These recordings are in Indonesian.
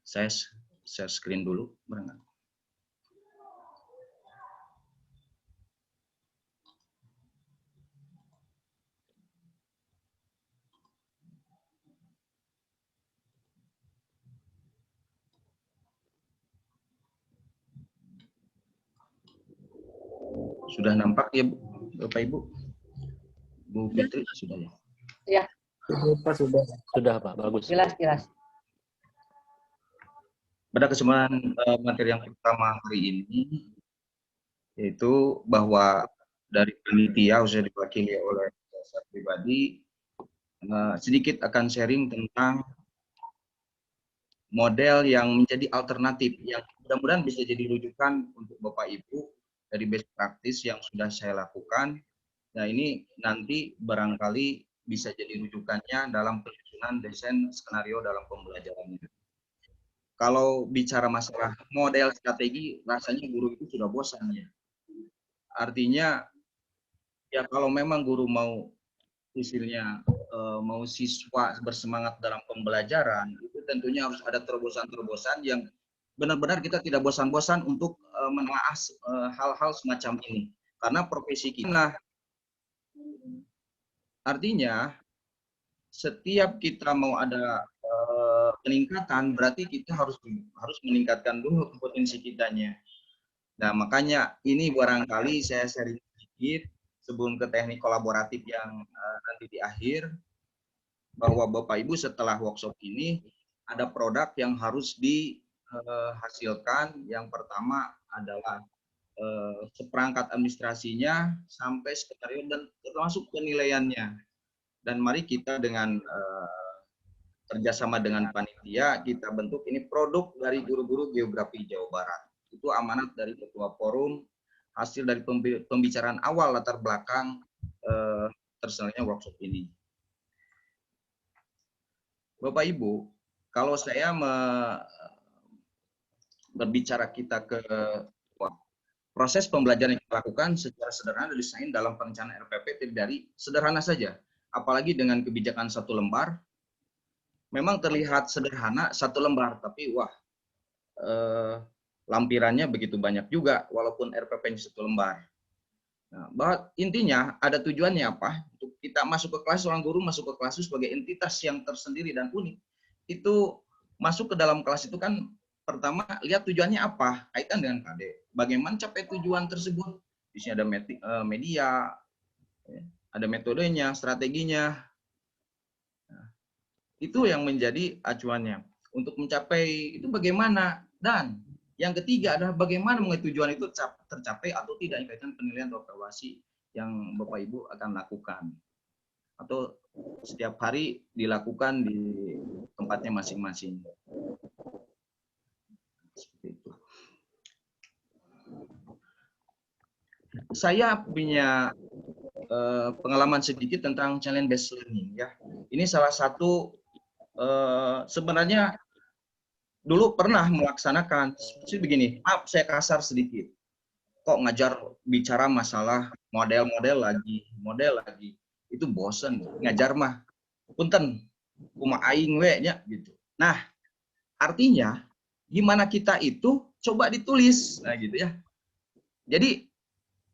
Saya share screen dulu, barangkali. Sudah nampak ya, Bapak Ibu? Bu Fitri, sudah ya? Ya. Sudah Pak, bagus. Jelas. Pada kesempatan materi yang pertama hari ini, yaitu bahwa dari panitia khususnya diwakili oleh saya pribadi, sedikit akan sharing tentang model yang menjadi alternatif yang mudah-mudahan bisa jadi rujukan untuk Bapak Ibu dari best practice yang sudah saya lakukan. Nah, ini nanti barangkali bisa jadi rujukannya dalam penyusunan desain skenario dalam pembelajaran ini. Kalau bicara masalah model strategi, rasanya guru itu sudah bosan ya. Artinya, ya kalau memang guru mau istilahnya mau siswa bersemangat dalam pembelajaran, itu tentunya harus ada terobosan-terobosan yang benar-benar kita tidak bosan-bosan untuk menelaah hal-hal semacam ini. Karena profesi kita, artinya setiap kita mau ada peningkatan, berarti kita harus meningkatkan dulu kompetensi kitanya. Nah, makanya ini barangkali saya sharing sedikit sebelum ke teknik kolaboratif yang nanti di akhir, bahwa Bapak Ibu setelah workshop ini ada produk yang harus dihasilkan. Yang pertama adalah seperangkat administrasinya sampai skenario dan termasuk penilaiannya. Dan mari kita dengan kerjasama dengan panitia kita bentuk ini produk dari guru-guru geografi Jawa Barat. Itu amanat dari Ketua Forum, hasil dari pembicaraan awal latar belakang terselenggaranya workshop ini. Bapak Ibu, kalau saya berbicara kita ke proses pembelajaran yang dilakukan secara sederhana desain dalam perencanaan RPP dari sederhana saja, apalagi dengan kebijakan satu lembar. Memang terlihat sederhana satu lembar, tapi wah lampirannya begitu banyak juga walaupun RPP-nya satu lembar. Nah, bahwa intinya ada tujuannya apa? Untuk kita masuk ke kelas, seorang guru masuk ke kelas itu sebagai entitas yang tersendiri dan unik. Itu masuk ke dalam kelas itu kan pertama lihat tujuannya apa, kaitan dengan KD. Bagaimana capai tujuan tersebut? Di sini ada media, ada metodenya, strateginya. Nah, itu yang menjadi acuannya. Untuk mencapai itu bagaimana? Dan yang ketiga adalah bagaimana mengenai tujuan itu tercapai atau tidak, kaitan penilaian atau evaluasi yang Bapak Ibu akan lakukan. Atau setiap hari dilakukan di tempatnya masing-masing. Seperti itu. Saya punya pengalaman sedikit tentang challenge based learning ya. Ini salah satu sebenarnya dulu pernah melaksanakan seperti begini. Maaf saya kasar sedikit. Kok ngajar bicara masalah model lagi. Itu bosen ngajar mah. Punten kuma aing we nya gitu. Nah, artinya gimana kita itu coba ditulis. Nah, gitu ya. Jadi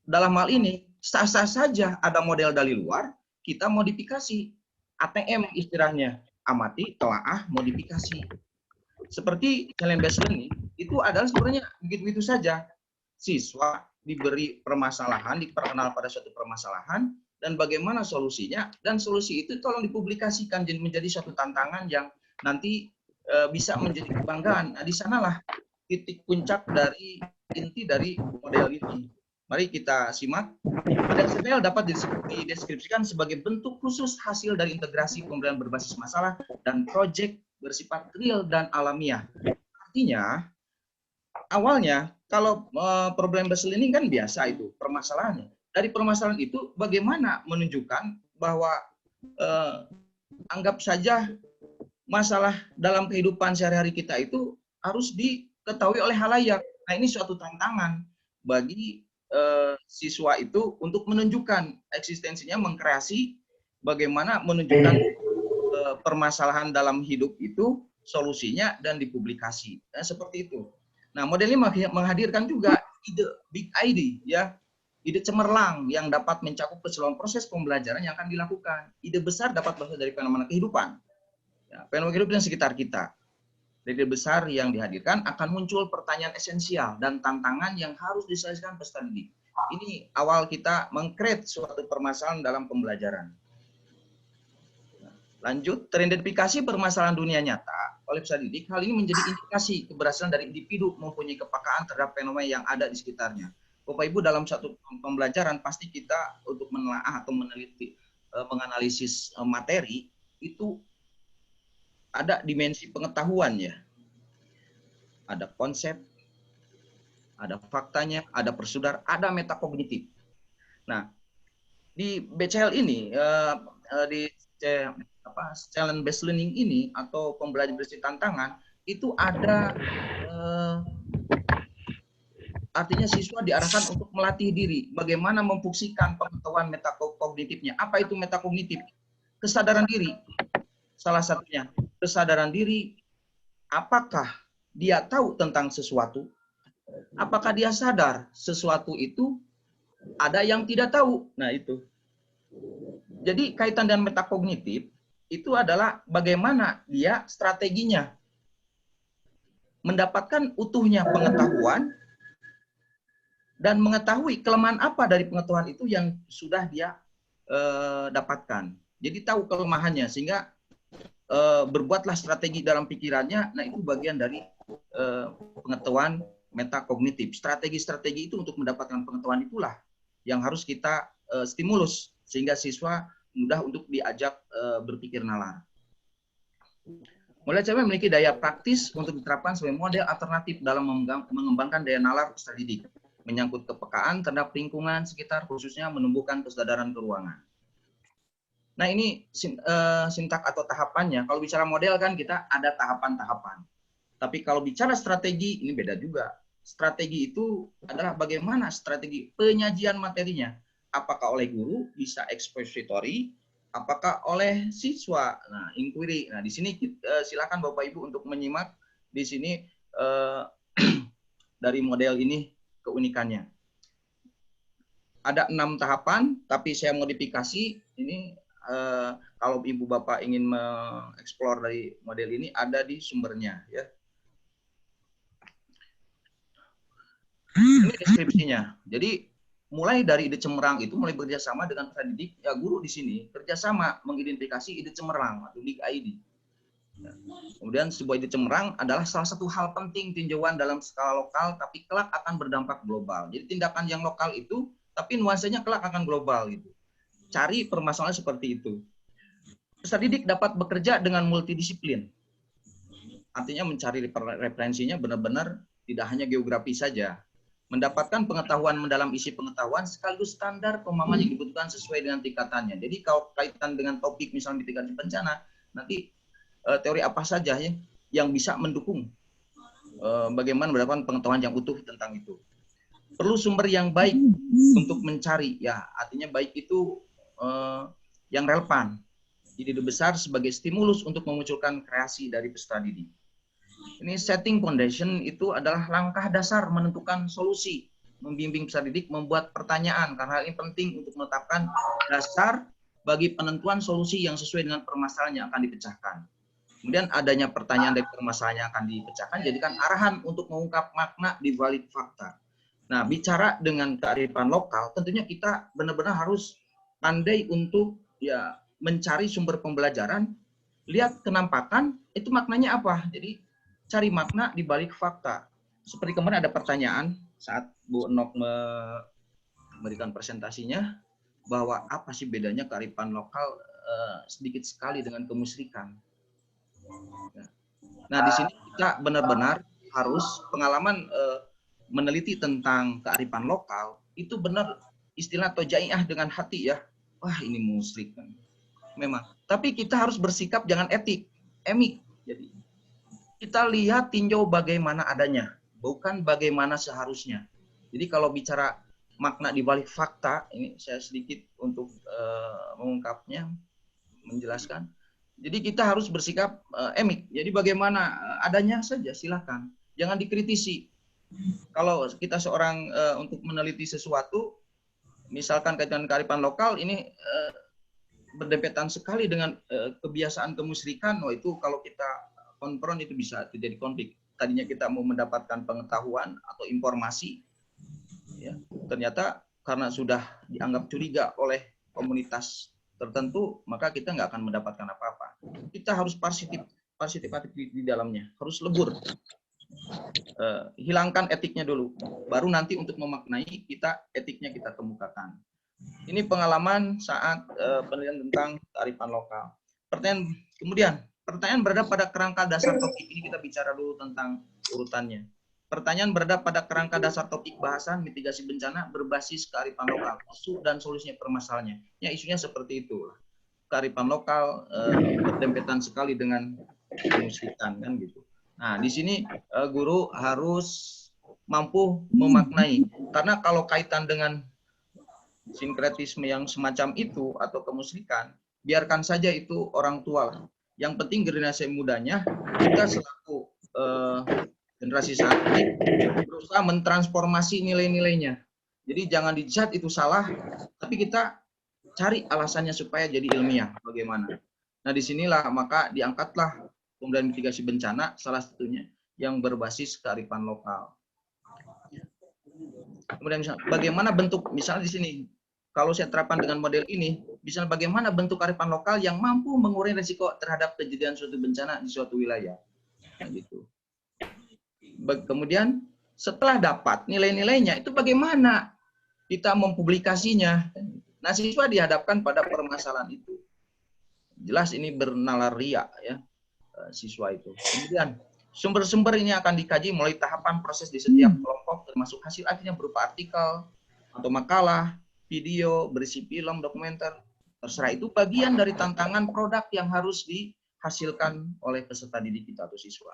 dalam hal ini sah-sah saja ada model dari luar, kita modifikasi. ATM istilahnya, amati, telaah, modifikasi. Seperti challenge based learning itu adalah sebenarnya begitu-begitu saja. Siswa diberi permasalahan, diperkenal pada suatu permasalahan dan bagaimana solusinya, dan solusi itu tolong dipublikasikan menjadi suatu tantangan yang nanti bisa menjadi kebanggaan. Nah, di sanalah titik puncak dari inti dari model ini. Mari kita simak. Model CPL dapat dideskripsikan sebagai bentuk khusus hasil dari integrasi pembelajaran berbasis masalah dan proyek bersifat real dan alamiah. Artinya, awalnya kalau problem based learning kan biasa itu permasalahannya. Dari permasalahan itu bagaimana menunjukkan bahwa anggap saja masalah dalam kehidupan sehari-hari kita itu harus diketahui oleh halayak. Nah, ini suatu tantangan bagi siswa itu untuk menunjukkan eksistensinya, mengkreasi bagaimana menunjukkan permasalahan dalam hidup itu solusinya, dan dipublikasi. Nah, seperti itu. Nah, model ini menghadirkan juga ide big idea, ya, ide cemerlang yang dapat mencakup keseluruhan proses pembelajaran yang akan dilakukan. Ide besar dapat berasal dari fenomena kehidupan, ya, fenomena kehidupan sekitar kita. Dari ide besar yang dihadirkan akan muncul pertanyaan esensial dan tantangan yang harus diselesaikan peserta didik. Ini awal kita mengcreate suatu permasalahan dalam pembelajaran. Lanjut, teridentifikasi permasalahan dunia nyata oleh peserta didik. Hal ini menjadi indikasi keberhasilan dari individu mempunyai kepekaan terhadap fenomena yang ada di sekitarnya. Bapak Ibu, dalam satu pembelajaran pasti kita untuk menelaah atau meneliti, menganalisis materi itu ada dimensi pengetahuan, ya. Ada konsep, ada faktanya, ada prosedur, ada metakognitif. Nah, di BCL ini, di challenge based learning ini atau pembelajaran berbasis tantangan itu ada artinya siswa diarahkan untuk melatih diri bagaimana memfungsikan pengetahuan metakognitifnya. Apa itu metakognitif? Kesadaran diri. Salah satunya kesadaran diri, apakah dia tahu tentang sesuatu? Apakah dia sadar sesuatu itu ada yang tidak tahu? Nah, itu. Jadi kaitan dengan metakognitif itu adalah bagaimana dia strateginya mendapatkan utuhnya pengetahuan dan mengetahui kelemahan apa dari pengetahuan itu yang sudah dia dapatkan. Jadi tahu kelemahannya sehingga berbuatlah strategi dalam pikirannya. Nah, itu bagian dari pengetahuan metakognitif. Strategi-strategi itu untuk mendapatkan pengetahuan itulah yang harus kita stimulus sehingga siswa mudah untuk diajak berpikir nalar. Model CMM memiliki daya praktis untuk diterapkan sebagai model alternatif dalam mengembangkan daya nalar peserta didik, menyangkut kepekaan terhadap lingkungan sekitar, khususnya menumbuhkan kesadaran keuangan. Nah, ini sintak atau tahapannya. Kalau bicara model kan kita ada tahapan-tahapan. Tapi kalau bicara strategi, ini beda juga. Strategi itu adalah bagaimana strategi penyajian materinya. Apakah oleh guru, bisa expository, apakah oleh siswa. Nah, inquiry. Nah, di sini silakan Bapak Ibu untuk menyimak di sini dari model ini keunikannya. Ada 6 tahapan, tapi saya modifikasi ini. Kalau Ibu Bapak ingin mengeksplor dari model ini, ada di sumbernya, ya. Ini deskripsinya. Jadi mulai dari ide cemerlang itu mulai bekerjasama dengan peserta didik, ya guru di sini kerjasama mengidentifikasi ide cemerlang atau big ID. Kemudian sebuah ide cemerlang adalah salah satu hal penting tinjauan dalam skala lokal, tapi kelak akan berdampak global. Jadi tindakan yang lokal itu, tapi nuansanya kelak akan global gitu. Cari permasalahan seperti itu. Peserta didik dapat bekerja dengan multidisiplin. Artinya mencari referensinya benar-benar tidak hanya geografi saja. Mendapatkan pengetahuan mendalam isi pengetahuan sekaligus standar pemahaman yang dibutuhkan sesuai dengan tingkatannya. Jadi kalau kaitan dengan topik misalnya mitigasi bencana, nanti teori apa saja ya yang bisa mendukung bagaimana mendapatkan pengetahuan yang utuh tentang itu. Perlu sumber yang baik untuk mencari, ya artinya baik itu yang relevan. Ide besar sebagai stimulus untuk memunculkan kreasi dari peserta didik. Ini setting foundation itu adalah langkah dasar menentukan solusi, membimbing peserta didik membuat pertanyaan karena hal ini penting untuk menetapkan dasar bagi penentuan solusi yang sesuai dengan permasalahan yang akan dipecahkan. Kemudian adanya pertanyaan dari permasalahan yang akan dipecahkan jadikan arahan untuk mengungkap makna di balik fakta. Nah, bicara dengan kearifan lokal, tentunya kita benar-benar harus pandai untuk ya mencari sumber pembelajaran, lihat kenampakan, itu maknanya apa. Jadi cari makna di balik fakta. Seperti kemarin ada pertanyaan saat Bu Nok memberikan presentasinya, bahwa apa sih bedanya kearifan lokal sedikit sekali dengan kemusyrikan. Nah, di sini kita benar-benar harus pengalaman meneliti tentang kearifan lokal, itu benar istilah tojaiyah dengan hati ya. Wah, ini musyrik kan. Memang. Tapi kita harus bersikap jangan emik. Jadi kita lihat tinjau bagaimana adanya, bukan bagaimana seharusnya. Jadi kalau bicara makna di balik fakta, ini saya sedikit untuk mengungkapnya, menjelaskan. Jadi kita harus bersikap emik. Jadi bagaimana adanya saja silakan, jangan dikritisi. Kalau kita seorang untuk meneliti sesuatu, misalkan kaitan kearifan lokal ini berdempetan sekali dengan kebiasaan kemusyrikan, itu kalau kita konfront itu bisa terjadi konflik. Tadinya kita mau mendapatkan pengetahuan atau informasi, ya, ternyata karena sudah dianggap curiga oleh komunitas tertentu, maka kita nggak akan mendapatkan apa-apa. Kita harus partisipatif di dalamnya, harus lebur. Hilangkan etiknya dulu, baru nanti untuk memaknai etiknya kita kemukakan. Ini pengalaman saat penelitian tentang kearifan lokal. Pertanyaan berada pada kerangka dasar topik ini, kita bicara dulu tentang urutannya. Pertanyaan berada pada kerangka dasar topik bahasan mitigasi bencana berbasis kearifan lokal, isu dan solusinya permasalahannya. Ya, isunya seperti itu. Kearifan lokal berdempetan sekali dengan kemusyrikan, kan gitu. Nah, di sini guru harus mampu memaknai, karena kalau kaitan dengan sinkretisme yang semacam itu atau kemusyrikan, biarkan saja itu orang tua lah. Yang penting generasi mudanya, kita selaku generasi saat ini berusaha mentransformasi nilai-nilainya. Jadi jangan dijat itu salah, tapi kita cari alasannya supaya jadi ilmiah. Bagaimana? Nah, disinilah maka diangkatlah pembelajaran mitigasi bencana, salah satunya yang berbasis kearifan lokal. Kemudian bagaimana bentuk, misalnya di sini, kalau saya terapkan dengan model ini, misalnya bagaimana bentuk kearifan lokal yang mampu mengurangi risiko terhadap kejadian suatu bencana di suatu wilayah. Nah, gitu. Kemudian setelah dapat nilai-nilainya, itu bagaimana kita mempublikasinya. Nah, siswa dihadapkan pada permasalahan itu. Jelas ini bernalar ria, ya, siswa itu. Kemudian sumber-sumber ini akan dikaji mulai tahapan proses di setiap kelompok, termasuk hasil akhirnya berupa artikel atau makalah, video, berisi film, dokumenter. Terserah, itu bagian dari tantangan produk yang harus dihasilkan oleh peserta didik kita atau siswa.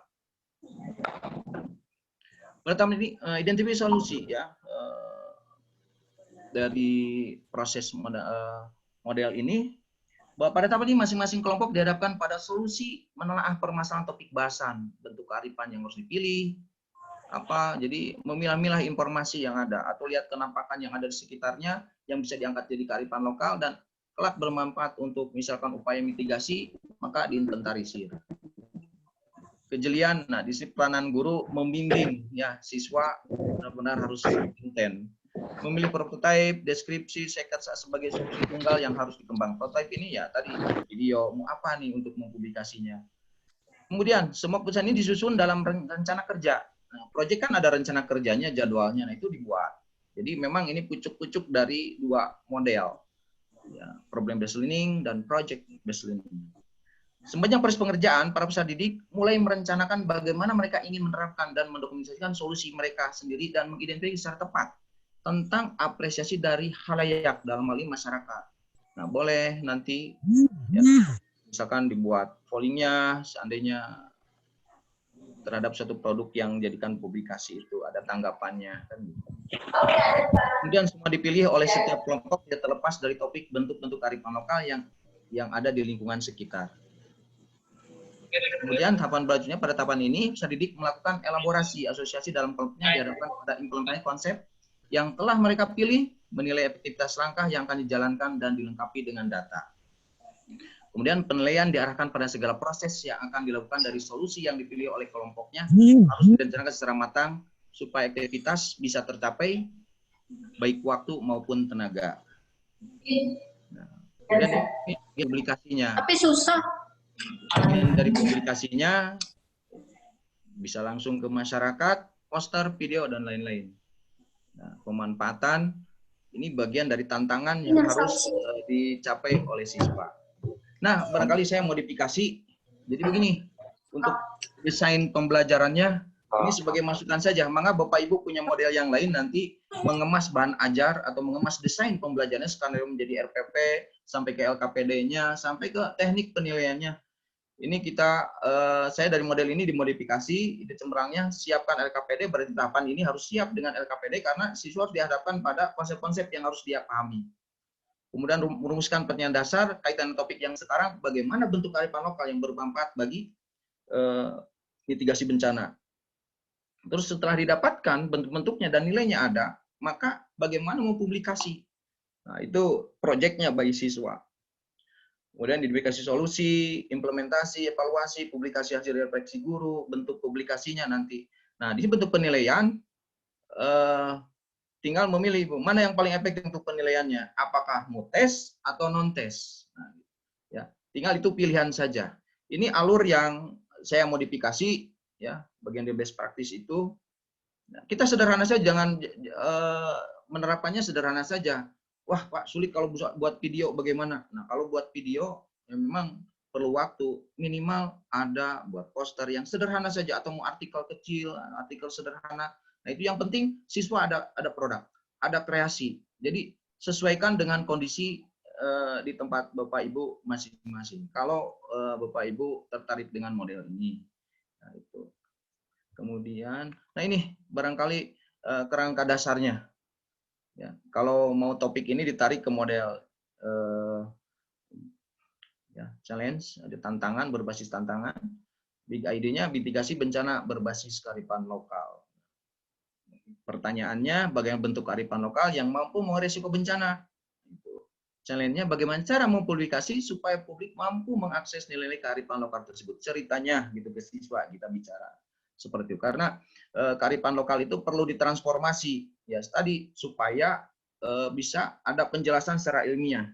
Pertama ini identifikasi solusi, ya, dari proses model ini, bahwa pada tahap ini masing-masing kelompok dihadapkan pada solusi menelaah permasalahan topik bahasan, bentuk kearifan yang harus dipilih, jadi memilah-milah informasi yang ada atau lihat kenampakan yang ada di sekitarnya yang bisa diangkat jadi kearifan lokal dan kelak bermanfaat untuk misalkan upaya mitigasi, maka diinventarisir. Kejelian, nah di sini peranan guru membimbing, ya, siswa benar-benar harus intent. Memilih prototipe, deskripsi, sketsa sebagai solusi tunggal yang harus dikembang. Prototipe ini ya tadi video, mau apa nih untuk mempublikasinya. Kemudian semua keputusan ini disusun dalam rencana kerja. Nah, proyek kan ada rencana kerjanya, jadwalnya, nah itu dibuat. Jadi memang ini pucuk-pucuk dari dua model, ya, problem based learning dan project based learning. Sepanjang proses pengerjaan, para peserta didik mulai merencanakan bagaimana mereka ingin menerapkan dan mendokumentasikan solusi mereka sendiri dan mengidentifikasi secara tepat tentang apresiasi dari khalayak, dalam hal ini masyarakat. Nah, boleh nanti, ya, misalkan dibuat pollingnya, seandainya terhadap suatu produk yang jadikan publikasi itu ada tanggapannya. Kemudian semua dipilih oleh setiap kelompok tidak terlepas dari topik bentuk-bentuk kearifan lokal yang ada di lingkungan sekitar. Kemudian tahapan berikutnya, pada tahapan ini peserta didik melakukan elaborasi asosiasi dalam kelompoknya dihadapkan pada implementasi konsep yang telah mereka pilih, menilai efektivitas langkah yang akan dijalankan dan dilengkapi dengan data. Kemudian penilaian diarahkan pada segala proses yang akan dilakukan dari solusi yang dipilih oleh kelompoknya harus direncanakan secara matang supaya aktivitas bisa tercapai baik waktu maupun tenaga. Nah, kemudian ini publikasinya. Tapi susah. Dari publikasinya bisa langsung ke masyarakat, poster, video, dan lain-lain. Nah, pemanfaatan ini bagian dari tantangan yang harus dicapai oleh siswa. Nah, barangkali saya modifikasi. Jadi begini, untuk desain pembelajarannya, ini sebagai masukan saja. Maka Bapak Ibu punya model yang lain nanti mengemas bahan ajar atau mengemas desain pembelajarannya skenario menjadi RPP, sampai ke LKPD-nya, sampai ke teknik penilaiannya. Ini saya dari model ini dimodifikasi, ide cemerlangnya siapkan LKPD, berarti tahapan ini harus siap dengan LKPD karena siswa harus dihadapkan pada konsep-konsep yang harus dia pahami. Kemudian merumuskan pertanyaan dasar kaitan topik yang sekarang, bagaimana bentuk kearifan lokal yang bermanfaat bagi mitigasi bencana. Terus setelah didapatkan bentuk-bentuknya dan nilainya ada, maka bagaimana mempublikasi. Nah, itu proyeknya bagi siswa. Kemudian identifikasi solusi, implementasi, evaluasi, publikasi hasil refleksi guru, bentuk publikasinya nanti. Nah, di bentuk penilaian, tinggal memilih mana yang paling efektif untuk penilaiannya. Apakah mau tes atau non tes. Nah, ya, tinggal itu pilihan saja. Ini alur yang saya modifikasi, ya, bagian dari best practice itu. Nah, kita sederhana saja, jangan menerapkannya sederhana saja. Wah, Pak, sulit kalau buat video bagaimana? Nah, kalau buat video, ya memang perlu waktu. Minimal ada buat poster yang sederhana saja, atau mau artikel kecil, artikel sederhana. Nah, itu yang penting siswa ada produk, ada kreasi. Jadi sesuaikan dengan kondisi di tempat Bapak Ibu masing-masing. Kalau Bapak Ibu tertarik dengan model ini, nah itu. Kemudian, nah ini barangkali kerangka dasarnya. Ya, kalau mau topik ini ditarik ke model ya, challenge, ada tantangan berbasis tantangan. Big ID-nya mitigasi bencana berbasis kearifan lokal. Pertanyaannya, bagaimana bentuk kearifan lokal yang mampu mengeresiko bencana? Challenge-nya, bagaimana cara mempublikasi supaya publik mampu mengakses nilai-nilai kearifan lokal tersebut. Ceritanya gitu ke siswa kita bicara seperti itu. Karena kearifan lokal itu perlu ditransformasi ya tadi supaya bisa ada penjelasan secara ilmiah.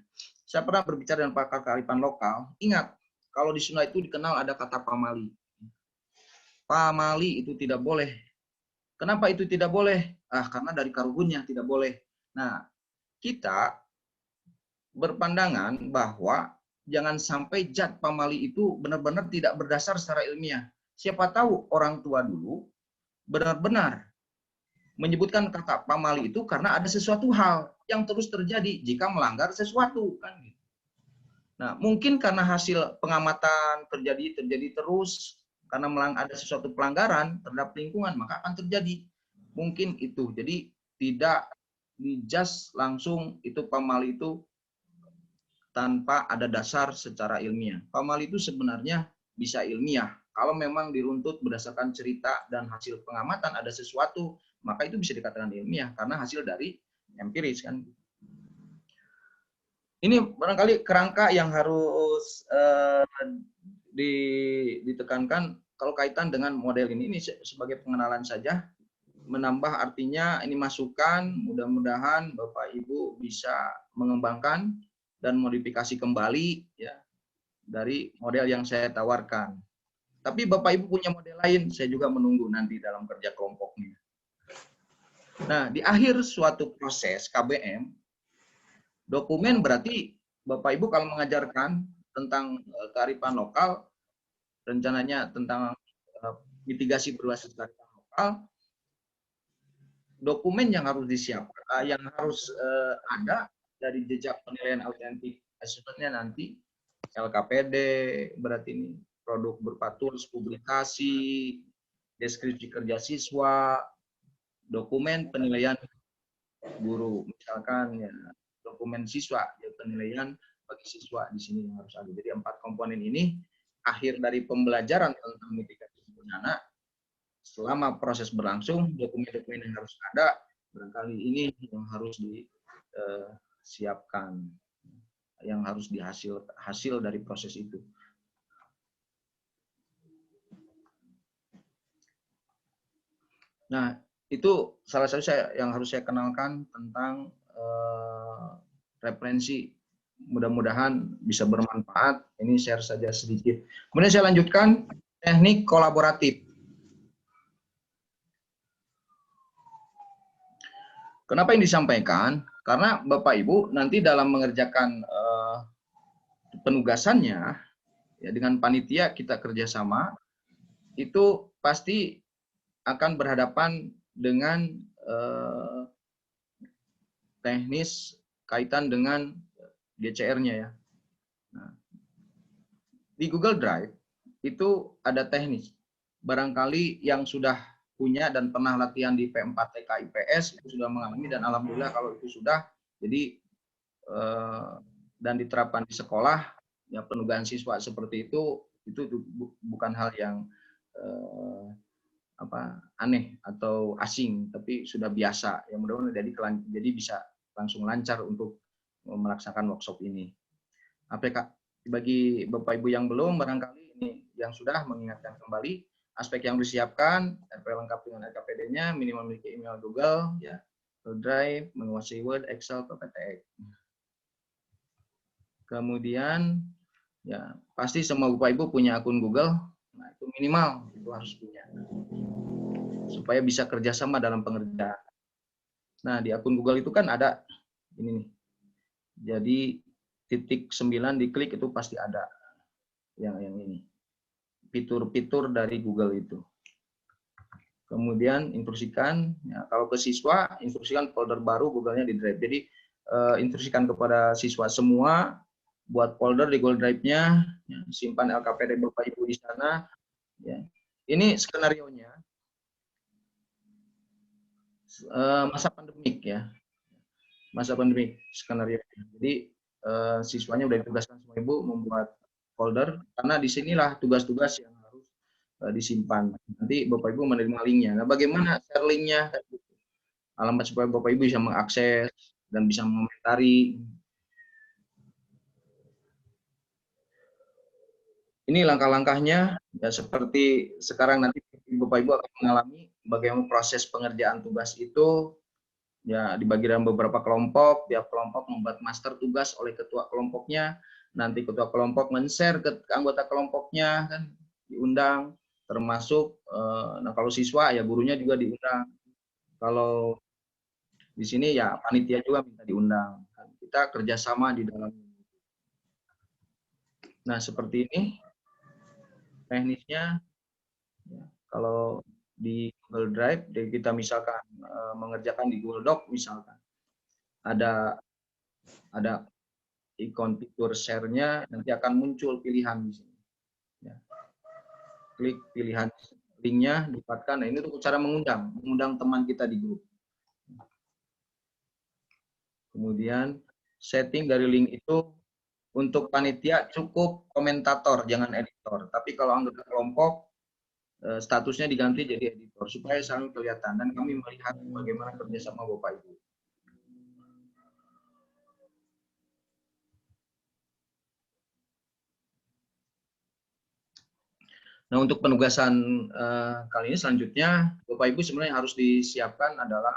Saya pernah berbicara dengan pakar kearifan lokal. Ingat, kalau di Sunda itu dikenal ada kata pamali. Pamali itu tidak boleh. Kenapa itu tidak boleh? Karena dari karuhunnya tidak boleh. Nah, kita berpandangan bahwa jangan sampai zat pamali itu benar-benar tidak berdasar secara ilmiah. Siapa tahu orang tua dulu benar-benar menyebutkan kata pamali itu karena ada sesuatu hal yang terus terjadi jika melanggar sesuatu kan. Nah, mungkin karena hasil pengamatan terjadi terus karena ada sesuatu pelanggaran terhadap lingkungan, maka akan terjadi. Mungkin itu. Jadi tidak di-just langsung itu pamali itu tanpa ada dasar secara ilmiah. Pamali itu sebenarnya bisa ilmiah. Kalau memang diruntut berdasarkan cerita dan hasil pengamatan ada sesuatu, maka itu bisa dikatakan ilmiah karena hasil dari empiris kan. Ini barangkali kerangka yang harus ditekankan kalau kaitan dengan model ini. Ini sebagai pengenalan saja. Menambah artinya ini masukan, mudah-mudahan Bapak Ibu bisa mengembangkan dan modifikasi kembali ya dari model yang saya tawarkan. Tapi Bapak Ibu punya model lain, saya juga menunggu nanti dalam kerja kelompoknya. Nah, di akhir suatu proses KBM, dokumen berarti Bapak Ibu kalau mengajarkan tentang kearifan lokal, rencananya tentang mitigasi berbasis kearifan lokal, dokumen yang harus disiapkan, yang harus ada dari jejak penilaian autentik assessment-nya nanti LKPD, berarti ini produk berupa tools publikasi, deskripsi kerja siswa, dokumen penilaian guru, misalkan ya dokumen siswa, ya, penilaian bagi siswa di sini yang harus ada. Jadi 4 komponen ini akhir dari pembelajaran tentang mitigasi bencana. Selama proses berlangsung, dokumen-dokumen yang harus ada, barangkali ini yang harus disiapkan, yang harus hasil dari proses itu. Nah, itu salah satu yang harus saya kenalkan tentang referensi. Mudah-mudahan bisa bermanfaat. Ini share saja sedikit. Kemudian saya lanjutkan teknik kolaboratif. Kenapa yang disampaikan? Karena Bapak Ibu nanti dalam mengerjakan penugasannya ya dengan panitia kita kerjasama itu pasti akan berhadapan dengan teknis kaitan dengan GCR-nya ya. Nah, di Google Drive itu ada teknis. Barangkali yang sudah punya dan pernah latihan di P4TK IPS itu sudah mengalami dan alhamdulillah kalau itu sudah, jadi dan diterapkan di sekolah, ya penugasan siswa seperti itu bukan hal yang aneh atau asing, tapi sudah biasa. Yang mudah-mudahan jadi bisa langsung lancar untuk melaksanakan workshop ini. APK bagi Bapak Ibu yang belum, barangkali ini yang sudah, mengingatkan kembali aspek yang disiapkan, RP lengkap dengan LKPD-nya, minimal memiliki email Google, ya, Drive, menguasai Word, Excel, PPT. Kemudian, ya pasti semua Bapak Ibu punya akun Google, nah itu minimal, itu harus punya, supaya bisa kerjasama dalam pengerjaan. Nah di akun Google itu kan ada ini nih, jadi titik 9 diklik itu pasti ada yang ini, fitur-fitur dari Google itu. Kemudian instruksikan, ya, kalau ke siswa, instruksikan folder baru Google-nya di Drive. Jadi instruksikan kepada siswa semua buat folder di Google Drive-nya, ya, simpan LKPD Bapak Ibu di sana. Ya. Ini skenario-nya masa pandemik, ya, masa pandemik skenario. Jadi siswanya udah ditugaskan sama Ibu membuat folder, karena disinilah tugas-tugas yang harus disimpan. Nanti Bapak Ibu menerima linknya. Nah, bagaimana share linknya? Alamat supaya Bapak Ibu bisa mengakses dan bisa mengomentari. Ini langkah-langkahnya, ya seperti sekarang nanti Bapak Ibu akan mengalami bagaimana proses pengerjaan tugas itu, ya dibagi dalam beberapa kelompok, tiap kelompok membuat master tugas oleh ketua kelompoknya, nanti ketua kelompok men-share ke anggota kelompoknya, kan diundang, termasuk, nah kalau siswa ya gurunya juga diundang, kalau di sini ya panitia juga minta diundang, kita kerjasama di dalam. Nah seperti ini teknisnya. Ya, kalau di Google Drive, kita misalkan mengerjakan di Google Doc, misalkan ada ikon fitur share-nya, nanti akan muncul pilihan di sini. Ya. Klik pilihan linknya, dapatkan. Nah ini untuk cara mengundang teman kita di grup. Kemudian setting dari link itu untuk panitia cukup komentator, jangan editor. Tapi kalau anggota kelompok, statusnya diganti jadi editor supaya saling kelihatan dan kami melihat bagaimana kerjasama Bapak Ibu. Nah untuk penugasan kali ini selanjutnya Bapak Ibu sebenarnya harus disiapkan adalah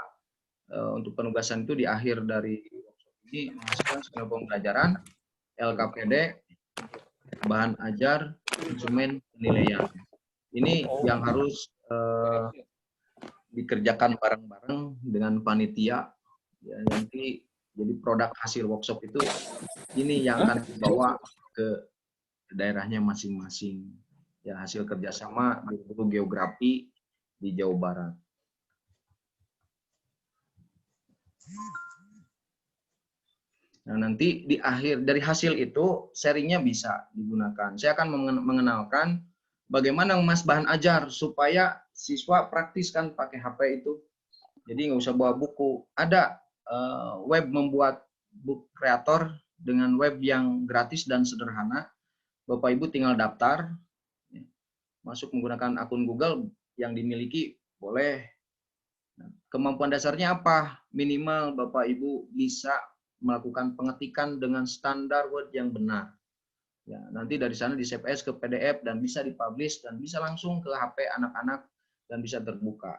untuk penugasan itu di akhir dari workshop ini menghasilkan skenario pembelajaran, LKPD, bahan ajar, instrumen penilaian. Ini yang harus dikerjakan bareng-bareng dengan panitia. Ya, nanti jadi produk hasil workshop itu ini yang akan dibawa ke daerahnya masing-masing. Ya, hasil kerjasama di guru geografi di Jawa Barat. Nah, nanti di akhir dari hasil itu sharingnya bisa digunakan. Saya akan mengenalkan bagaimana mengemas bahan ajar supaya siswa praktiskan pakai HP itu. Jadi nggak usah bawa buku. Ada web membuat book creator dengan web yang gratis dan sederhana. Bapak Ibu tinggal daftar, masuk menggunakan akun Google yang dimiliki, boleh. Kemampuan dasarnya apa? Minimal Bapak Ibu bisa melakukan pengetikan dengan standar Word yang benar. Ya, nanti dari sana di save as ke PDF dan bisa dipublish dan bisa langsung ke HP anak-anak dan bisa terbuka.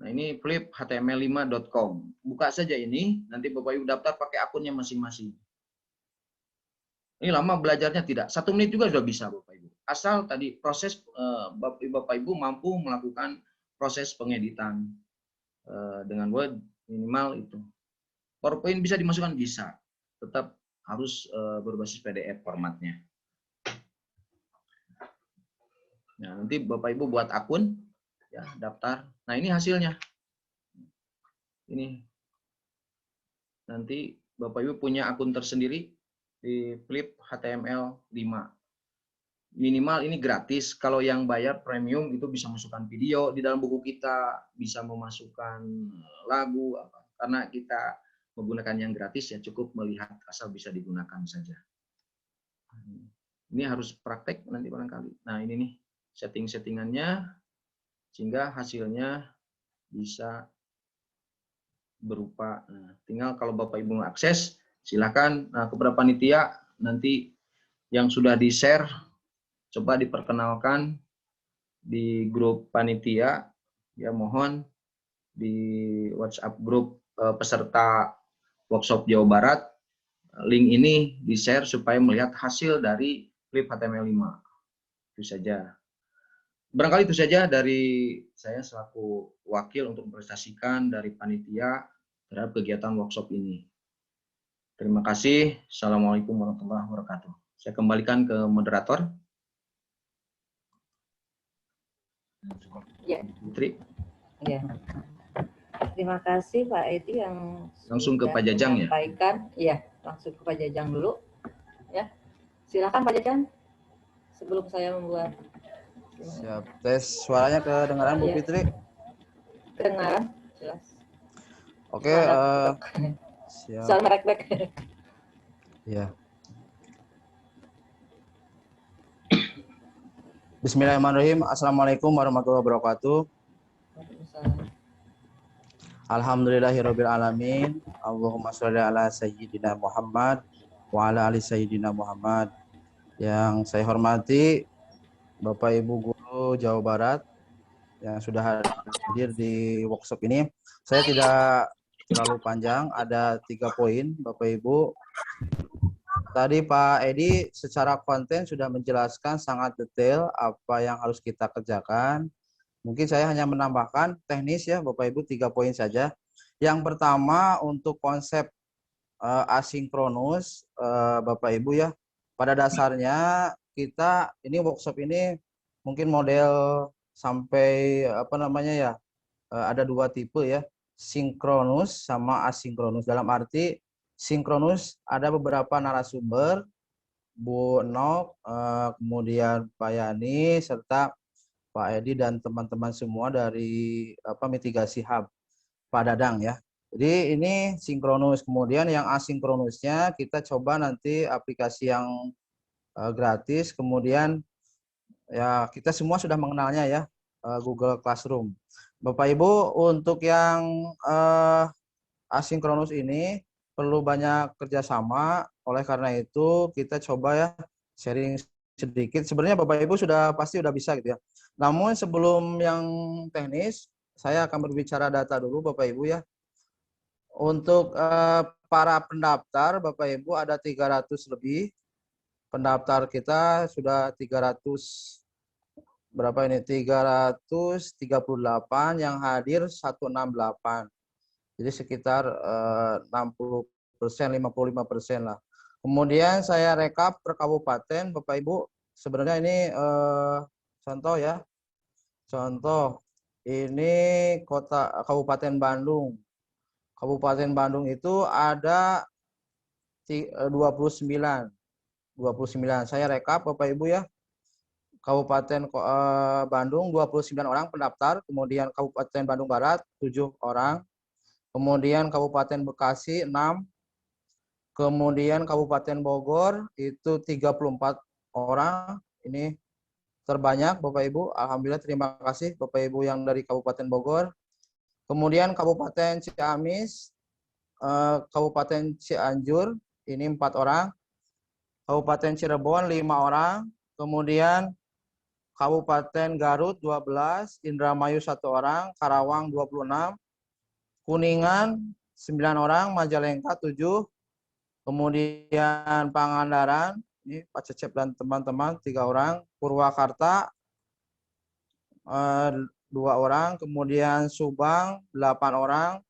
Nah, ini fliphtml5.com. Buka saja ini, nanti Bapak Ibu daftar pakai akunnya masing-masing. Ini lama belajarnya tidak. 1 menit juga sudah bisa Bapak Ibu. Asal tadi proses Bapak Ibu mampu melakukan proses pengeditan dengan Word minimal itu. PowerPoint bisa dimasukkan, bisa. Tetap harus berbasis PDF formatnya. Nah, nanti Bapak Ibu buat akun, ya daftar. Nah ini hasilnya. Ini. Nanti Bapak Ibu punya akun tersendiri di Flip HTML5. Minimal ini gratis. Kalau yang bayar premium itu bisa masukkan video di dalam buku kita, bisa memasukkan lagu, karena kita menggunakan yang gratis ya cukup melihat asal bisa digunakan saja. Ini harus praktek nanti barangkali. Nah ini nih setting-settingannya sehingga hasilnya bisa berupa. Nah, tinggal kalau Bapak Ibu akses silakan kepada panitia nanti yang sudah di-share coba diperkenalkan di grup panitia ya, mohon di WhatsApp grup peserta workshop Jawa Barat, link ini di-share supaya melihat hasil dari klip HTML5. Itu saja. Barangkali itu saja dari saya selaku wakil untuk mempresentasikan dari panitia terhadap kegiatan workshop ini. Terima kasih. Assalamualaikum warahmatullahi wabarakatuh. Saya kembalikan ke moderator. Ya. Putri. Ya. Terima kasih Pak Edi yang Langsung ke sudah Pak Jajang ya? menyampaikan. Ya, langsung ke Pak Jajang dulu. Ya, silakan Pak Jajang. Sebelum saya membuat. Siap. Tes suaranya kedengaran Bu Ya. Fitri? Kedengaran, jelas. Oke. Siap. Soal merekbek. Ya. Bismillahirrahmanirrahim. Assalamualaikum warahmatullahi wabarakatuh. Alhamdulillahirabbil alamin. Allahumma sholli ala sayyidina Muhammad wa ala ali sayyidina Muhammad. Yang saya hormati Bapak Ibu Guru Jawa Barat yang sudah hadir di workshop ini. Saya tidak terlalu panjang, ada 3 poin Bapak Ibu. Tadi Pak Edi secara konten sudah menjelaskan sangat detail apa yang harus kita kerjakan. Mungkin saya hanya menambahkan teknis ya Bapak Ibu, 3 poin saja. Yang pertama untuk konsep asinkronus Bapak Ibu ya. Pada dasarnya kita ini workshop ini mungkin model sampai apa namanya ya, ada 2 tipe ya, sinkronus sama asinkronus. Dalam arti sinkronus ada beberapa narasumber, Bu Nok, kemudian Pak Yani serta Pak Edi dan teman-teman semua dari mitigasi hub Pak Dadang ya. Jadi ini sinkronus. Kemudian yang asinkronusnya kita coba nanti aplikasi yang gratis. Kemudian ya kita semua sudah mengenalnya ya, Google Classroom. Bapak Ibu untuk yang asinkronus ini perlu banyak kerjasama. Oleh karena itu kita coba ya sharing sedikit. Sebenarnya Bapak Ibu pasti sudah bisa gitu ya. Namun sebelum yang teknis, saya akan berbicara data dulu Bapak Ibu ya. Untuk para pendaftar Bapak Ibu ada 300 lebih. Pendaftar kita sudah 300 berapa ini? 338, yang hadir 168. Jadi sekitar 60%, 55% lah. Kemudian saya rekap per kabupaten Bapak Ibu. Sebenarnya ini contoh ya. Contoh ini Kabupaten Bandung. Kabupaten Bandung itu ada 29. Saya rekap Bapak Ibu ya. Kabupaten Bandung 29 orang pendaftar, kemudian Kabupaten Bandung Barat 7 orang, kemudian Kabupaten Bekasi 6, kemudian Kabupaten Bogor itu 34 orang. Ini terbanyak Bapak Ibu. Alhamdulillah, terima kasih Bapak Ibu yang dari Kabupaten Bogor. Kemudian Kabupaten Ciamis, Kabupaten Cianjur ini 4 orang, Kabupaten Cirebon 5 orang, kemudian Kabupaten Garut 12, Indramayu 1 orang, Karawang 26, Kuningan 9 orang, Majalengka 7, kemudian Pangandaran, ini Pak Cecep dan teman-teman 3 orang, Purwakarta 2 orang, kemudian Subang 8 orang,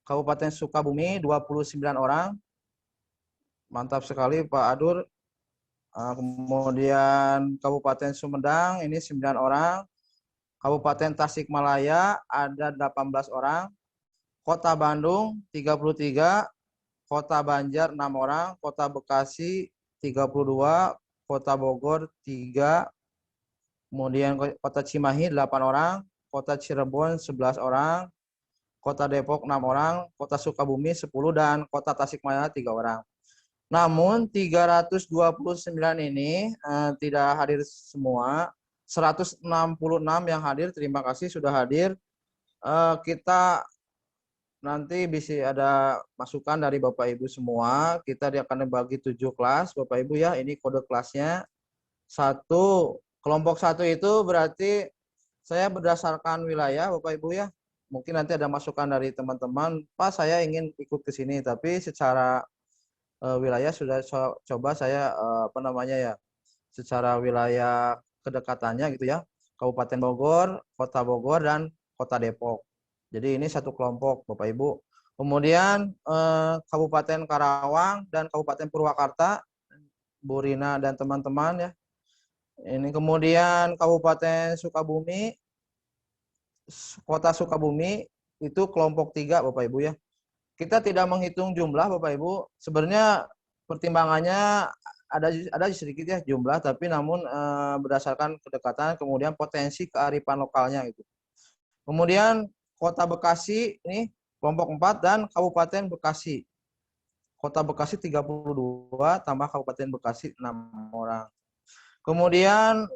Kabupaten Sukabumi 29 orang. Mantap sekali Pak Adur. Kemudian Kabupaten Sumedang ini 9 orang. Kabupaten Tasikmalaya ada 18 orang. Kota Bandung 33, Kota Banjar 6 orang, Kota Bekasi 32, Kota Bogor 3, kemudian Kota Cimahi 8 orang, Kota Cirebon 11 orang, Kota Depok 6 orang, Kota Sukabumi 10, dan Kota Tasikmalaya 3 orang. Namun 329 ini tidak hadir semua. 166 yang hadir, terima kasih sudah hadir. Kita nanti bisa ada masukan dari Bapak Ibu semua. Kita akan membagi 7 kelas, Bapak Ibu ya. Ini kode kelasnya. Kelompok 1 itu berarti saya berdasarkan wilayah, Bapak Ibu ya. Mungkin nanti ada masukan dari teman-teman, Pak saya ingin ikut ke sini, tapi secara wilayah sudah coba saya secara wilayah kedekatannya gitu ya, Kabupaten Bogor, Kota Bogor, dan Kota Depok. Jadi ini satu kelompok Bapak Ibu. Kemudian Kabupaten Karawang dan Kabupaten Purwakarta, Bu Rina dan teman-teman ya. Ini kemudian Kabupaten Sukabumi, Kota Sukabumi itu kelompok 3 Bapak Ibu ya. Kita tidak menghitung jumlah Bapak Ibu. Sebenarnya pertimbangannya ada sedikit ya jumlah, tapi namun berdasarkan kedekatan, kemudian potensi kearifan lokalnya gitu. Kemudian Kota Bekasi ini kelompok 4 dan Kabupaten Bekasi. Kota Bekasi 32 tambah Kabupaten Bekasi 6 orang. Kemudian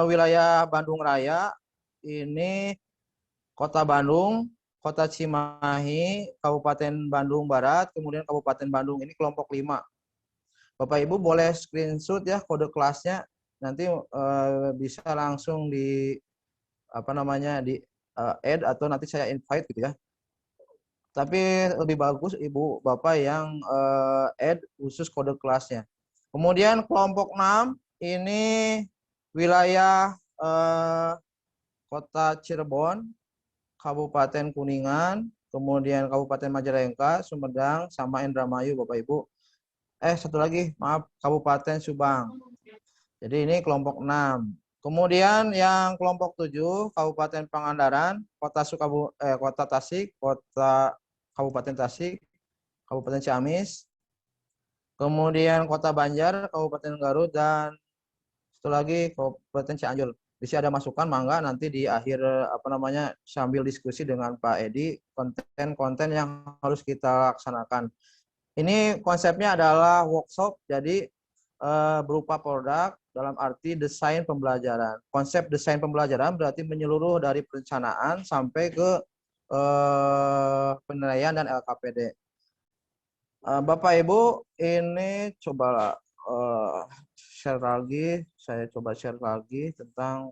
wilayah Bandung Raya ini Kota Bandung, Kota Cimahi, Kabupaten Bandung Barat, kemudian Kabupaten Bandung, ini kelompok 5. Bapak Ibu boleh screenshot ya kode kelasnya, nanti bisa langsung di add atau nanti saya invite gitu ya. Tapi lebih bagus Ibu Bapak yang add khusus kode kelasnya. Kemudian kelompok 6 ini wilayah Kota Cirebon, Kabupaten Kuningan, kemudian Kabupaten Majalengka, Sumedang, sama Indramayu Bapak Ibu. Satu lagi, maaf, Kabupaten Subang. Jadi ini kelompok 6. Kemudian yang kelompok 7, Kabupaten Pangandaran, Kota Tasik, Kabupaten Tasik, Kabupaten Ciamis, kemudian Kota Banjar, Kabupaten Garut, dan satu lagi Kabupaten Cianjur. Bisa ada masukan, mangga nanti di akhir sambil diskusi dengan Pak Edi konten-konten yang harus kita laksanakan. Ini konsepnya adalah workshop, jadi berupa produk dalam arti desain pembelajaran. Konsep desain pembelajaran berarti menyeluruh dari perencanaan sampai ke penilaian dan LKPD. Bapak Ibu, ini coba share lagi, saya coba share lagi tentang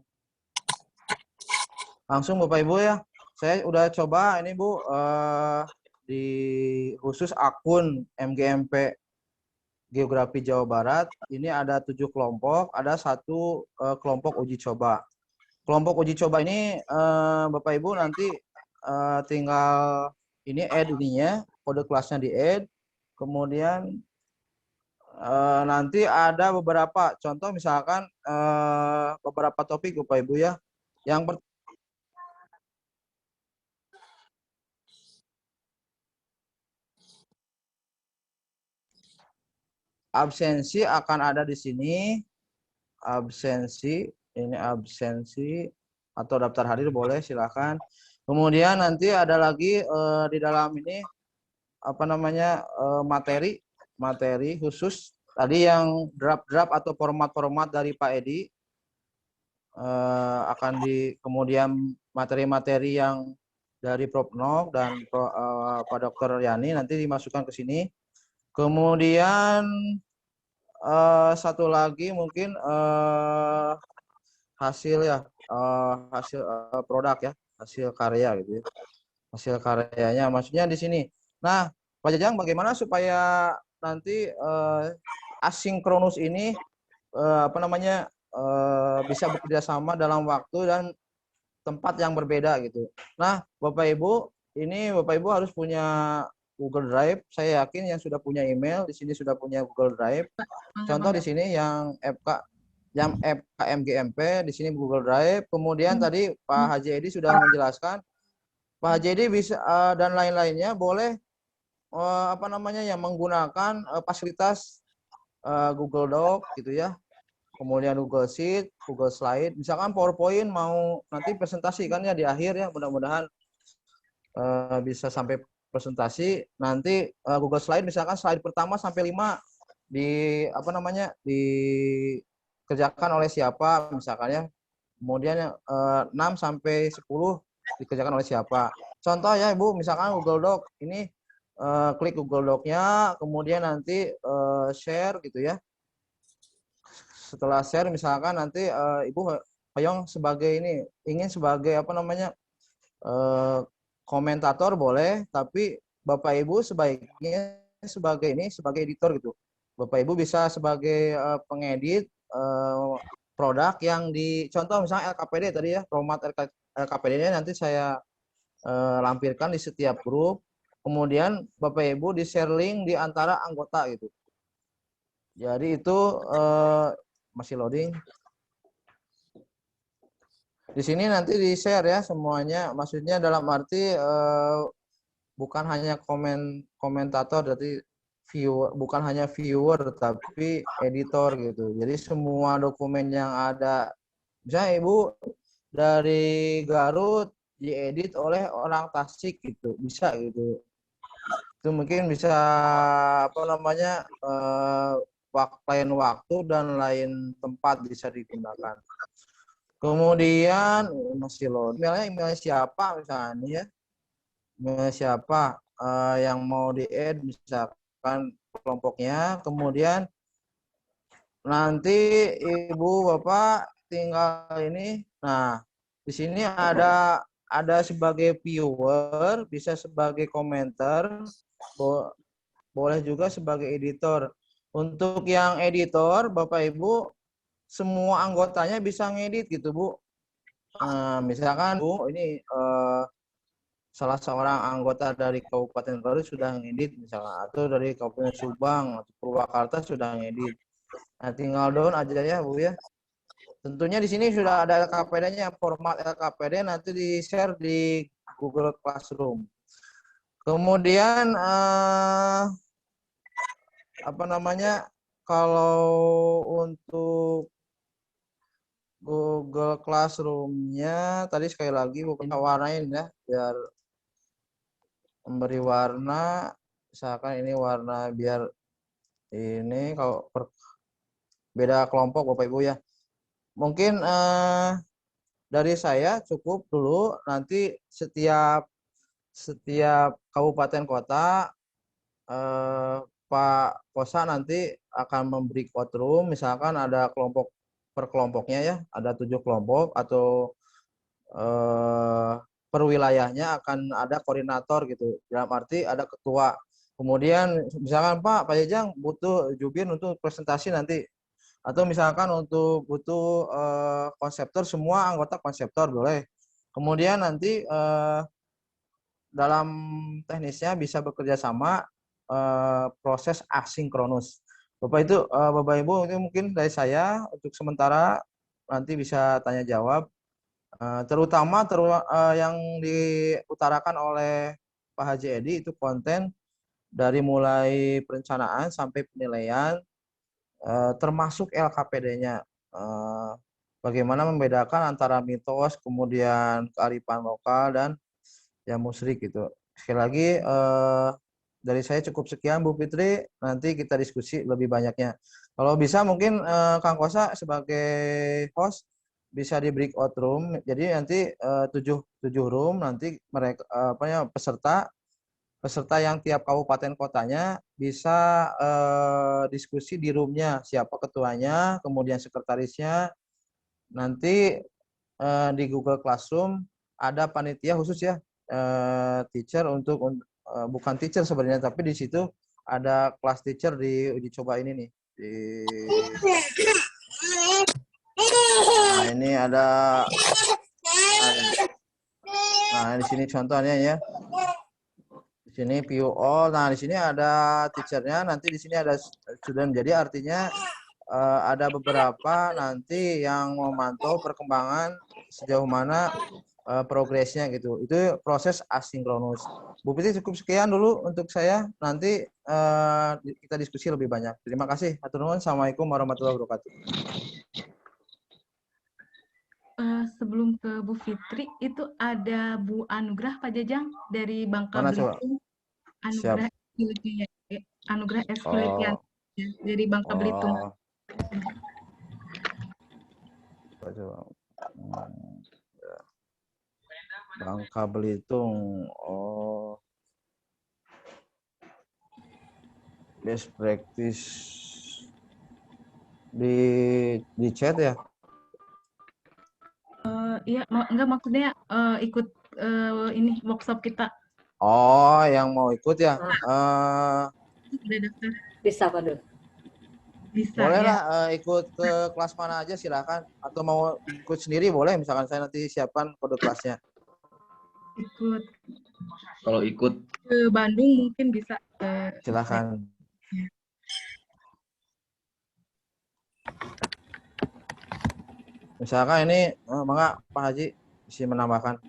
langsung Bapak Ibu ya. Saya udah coba ini Bu di khusus akun MGMP Geografi Jawa Barat, ini ada 7 kelompok, ada 1 kelompok uji coba. Kelompok uji coba ini Bapak Ibu nanti tinggal ini add ininya, kode kelasnya di add, kemudian nanti ada beberapa contoh, misalkan beberapa topik Bapak Ibu ya. Yang absensi akan ada di sini. Absensi, ini absensi atau daftar hadir boleh silakan. Kemudian nanti ada lagi di dalam ini materi khusus tadi yang draft atau format-format dari Pak Edi, akan kemudian materi-materi yang dari Prof. Nok dan Pak Dr. Yani nanti dimasukkan ke sini. Kemudian satu lagi mungkin hasil produk ya, hasil karya gitu ya. Hasil karyanya maksudnya di sini. Nah, Pak Jajang, bagaimana supaya nanti asinkronus ini bisa bekerja sama dalam waktu dan tempat yang berbeda gitu. Nah, Bapak Ibu, ini Bapak Ibu harus punya Google Drive. Saya yakin yang sudah punya email di sini sudah punya Google Drive. Contoh di sini yang FKMGMP di sini Google Drive. Kemudian tadi Pak Haji Edi sudah menjelaskan. Pak Haji Edi bisa dan lain-lainnya boleh yang menggunakan fasilitas Google Doc gitu ya. Kemudian Google Sheet, Google Slide, misalkan PowerPoint mau nanti presentasikan ya di akhir ya, mudah-mudahan bisa sampai presentasi. Nanti Google Slide misalkan slide pertama sampai 5 di apa namanya dikerjakan oleh siapa misalkan ya. Kemudian 6 sampai 10 dikerjakan oleh siapa. Contoh ya Ibu, misalkan Google Doc ini klik Google Doc-nya, kemudian nanti share gitu ya. Setelah share misalkan nanti Ibu Hoyong sebagai ini ingin sebagai apa namanya komentator boleh, tapi Bapak Ibu sebaiknya sebagai ini sebagai editor gitu. Bapak Ibu bisa sebagai pengedit produk yang contoh misalnya LKPD tadi ya, format LKPD-nya nanti saya lampirkan di setiap grup. Kemudian Bapak Ibu di share link di antara anggota gitu. Jadi itu masih loading. Di sini nanti di share ya semuanya. Maksudnya dalam arti bukan hanya komentator, jadi viewer, bukan hanya viewer tapi editor gitu. Jadi semua dokumen yang ada, misalnya Ibu dari Garut diedit oleh orang Tasik gitu, bisa gitu. Itu mungkin bisa apa namanya lain waktu dan lain tempat bisa digunakan. Kemudian masih load. Emailnya siapa misalnya ya? Emailnya siapa yang mau di-add misalkan kelompoknya. Kemudian nanti Ibu Bapak tinggal ini. Nah, di sini ada sebagai viewer, bisa sebagai komentar, boleh juga sebagai editor. Untuk yang editor, Bapak Ibu semua anggotanya bisa ngedit gitu Bu. Misalkan Bu ini salah seorang anggota dari Kabupaten Garut sudah ngedit misalkan, atau dari Kabupaten Subang atau Purwakarta sudah ngedit. Nah, tinggal down aja ya Bu ya. Tentunya di sini sudah ada LKPD-nya, format LKPD nanti di-share di Google Classroom. Kemudian apa namanya, kalau untuk Google Classroom-nya tadi sekali lagi bukan warnain ya, biar memberi warna. Misalkan ini warna biar ini kalau beda kelompok Bapak Ibu ya. Mungkin dari saya cukup dulu. Nanti setiap kabupaten kota Pak Kosa nanti akan memberi code room. Misalkan ada kelompok per kelompoknya ya, ada 7 kelompok atau per wilayahnya akan ada koordinator gitu. Dalam arti ada ketua. Kemudian misalkan Pak Jajang butuh jubir untuk presentasi nanti. Atau misalkan untuk butuh konseptor, semua anggota konseptor boleh. Kemudian nanti dalam teknisnya bisa bekerja sama proses asinkronus. Bapak Ibu itu mungkin dari saya untuk sementara, nanti bisa tanya jawab. Terutama yang diutarakan oleh Pak Haji Edi itu konten dari mulai perencanaan sampai penilaian, termasuk LKPD-nya. Bagaimana membedakan antara mitos, kemudian kearifan lokal, dan ya musyrik gitu. Sekali lagi dari saya cukup sekian Bu Fitri, nanti kita diskusi lebih banyaknya. Kalau bisa mungkin Kang Kosa sebagai host bisa di breakout room. Jadi nanti 7 room nanti mereka peserta yang tiap kabupaten kotanya bisa diskusi di roomnya, siapa ketuanya, kemudian sekretarisnya. Nanti di Google Classroom ada panitia khusus ya, teacher untuk bukan teacher sebenarnya, tapi di situ ada kelas teacher di uji coba ini nih. Nah, ini ada. Nah, di sini contohnya ya. Di sini view all. Nah, di sini ada teachernya, nanti di sini ada student. Jadi artinya ada beberapa nanti yang memantau perkembangan sejauh mana progresnya gitu. Itu proses asinkronus. Bu Piti cukup sekian dulu untuk saya. Nanti kita diskusi lebih banyak. Terima kasih. Hatur nuhun. Assalamualaikum warahmatullahi wabarakatuh. sebelum ke Bu Fitri itu ada Bu Anugrah Pak Jajang dari Bangka Mana coba? Belitung. Siap. Anugrah S. Filipian Oh, dari Bangka Belitung. oh. Coba. Ya. Bangka Belitung. Oh. Best practice di chat ya? Iya, enggak maksudnya ikut ini workshop kita. Oh, yang mau ikut ya? Udah daftar. Bisa Pak Dul. Bisa Boleh ya. lah, ikut ke kelas mana aja silakan. Atau mau ikut sendiri boleh, misalkan saya nanti siapkan kode kelasnya. Ikut Kalau ikut ke Bandung mungkin bisa. Silakan. Misalkan ini, mangga Pak Haji bisa menambahkan.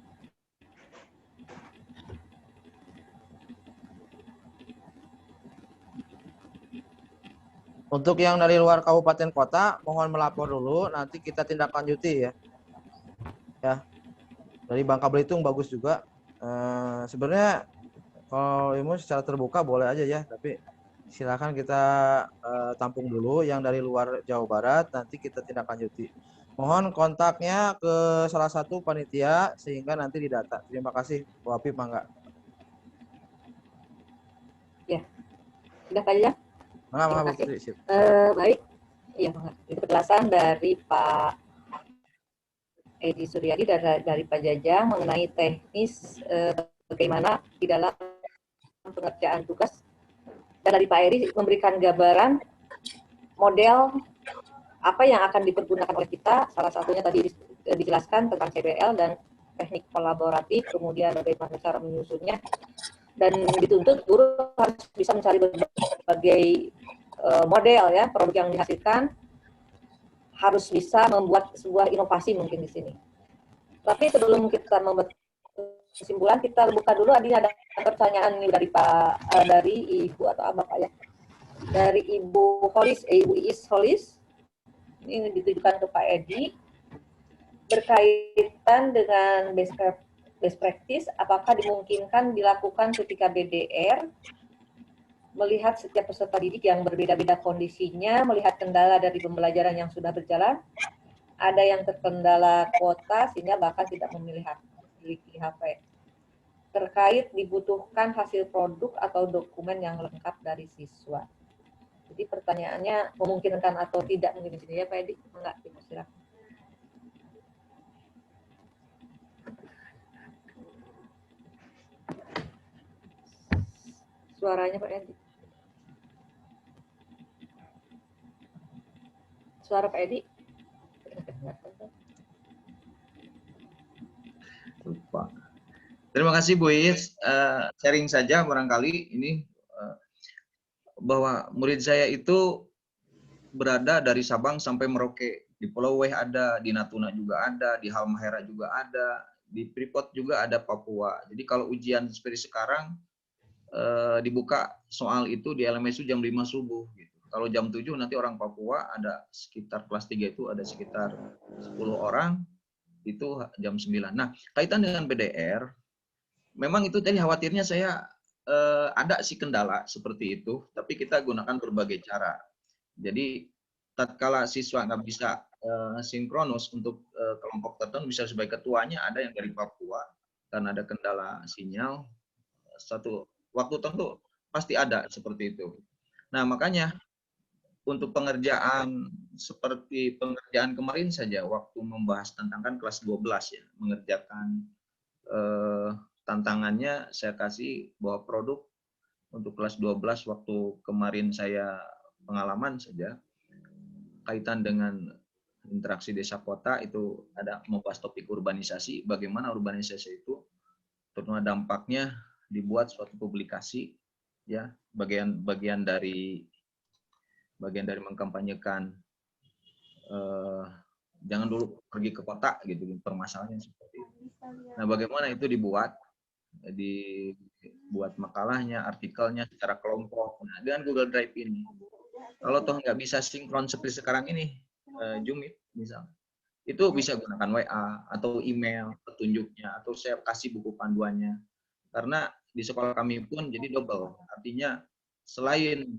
Untuk yang dari luar kabupaten kota, mohon melapor dulu, nanti kita tindak lanjuti ya. Ya, dari Bangka Belitung bagus juga. Sebenarnya kalau ilmu secara terbuka boleh aja ya, tapi silakan kita tampung dulu. Yang dari luar Jawa Barat, nanti kita tindak lanjuti. Mohon kontaknya ke salah satu panitia sehingga nanti didata. Terima kasih, Bu Apip, mangga. Ya, sudah Pak Jajang? Mangga, Bu Terima kasih. Fitri. Sip. Baik, iya Pak. Itu penjelasan dari Pak Edi Suryadi dari Pak Jajang mengenai teknis bagaimana di dalam pengerjaan tugas, dan dari Pak Edi memberikan gambaran model apa yang akan dipergunakan oleh kita. Salah satunya tadi dijelaskan tentang CBL dan teknik kolaboratif, kemudian bagaimana cara menyusunnya, dan dituntut guru harus bisa mencari berbagai model ya produk yang dihasilkan, harus bisa membuat sebuah inovasi mungkin di sini. Tapi sebelum kita membuat kesimpulan, kita buka dulu. Ada pertanyaan dari dari Ibu atau Bapak ya, dari Ibu Holis, Ibu Iis Holis. Ini ditujukan ke Pak Edi berkaitan dengan best practice. Apakah dimungkinkan dilakukan ketika BDR, melihat setiap peserta didik yang berbeda-beda kondisinya, melihat kendala dari pembelajaran yang sudah berjalan, ada yang terkendala kuota sehingga bahkan tidak memiliki HP. Terkait dibutuhkan hasil produk atau dokumen yang lengkap dari siswa. Jadi pertanyaannya memungkinkan atau tidak mungkin di sini ya Pak Edi? Enggak, silakan. Suaranya Pak Edi. Suara Pak Edi. lupa. Terima kasih Bu Is. Sharing saja barangkali ini bahwa murid saya itu berada dari Sabang sampai Merauke. Di Pulau Weh ada, di Natuna juga ada, di Halmahera juga ada, di Freeport juga ada Papua. Jadi kalau ujian seperti sekarang dibuka soal itu di LMSU jam 5 subuh. Gitu. Kalau jam 7 nanti orang Papua ada sekitar kelas 3 itu ada sekitar 10 orang, itu jam 9. Nah, kaitan dengan PDR, memang itu tadi khawatirnya saya ada sih kendala seperti itu, tapi kita gunakan berbagai cara. Jadi tatkala siswa nggak bisa sinkronus untuk kelompok tertentu, bisa sebagai ketuanya ada yang dari Papua karena ada kendala sinyal, satu waktu tentu pasti ada seperti itu. Nah makanya untuk pengerjaan seperti pengerjaan kemarin saja waktu membahas tentang kan kelas 12 ya, mengerjakan tantangannya saya kasih bahwa produk untuk kelas 12 waktu kemarin saya pengalaman saja kaitan dengan interaksi desa kota itu ada membahas topik urbanisasi, bagaimana urbanisasi itu terutama dampaknya dibuat suatu publikasi ya, bagian dari mengkampanyekan jangan dulu pergi ke kota gitu permasalahannya seperti itu. Nah, bagaimana itu dibuat makalahnya, artikelnya secara kelompok. Nah, dengan Google Drive ini, kalau toh nggak bisa sinkron seperti sekarang ini, Jumit misalnya, itu bisa gunakan WA atau email petunjuknya, atau saya kasih buku panduannya. Karena di sekolah kami pun jadi double, artinya selain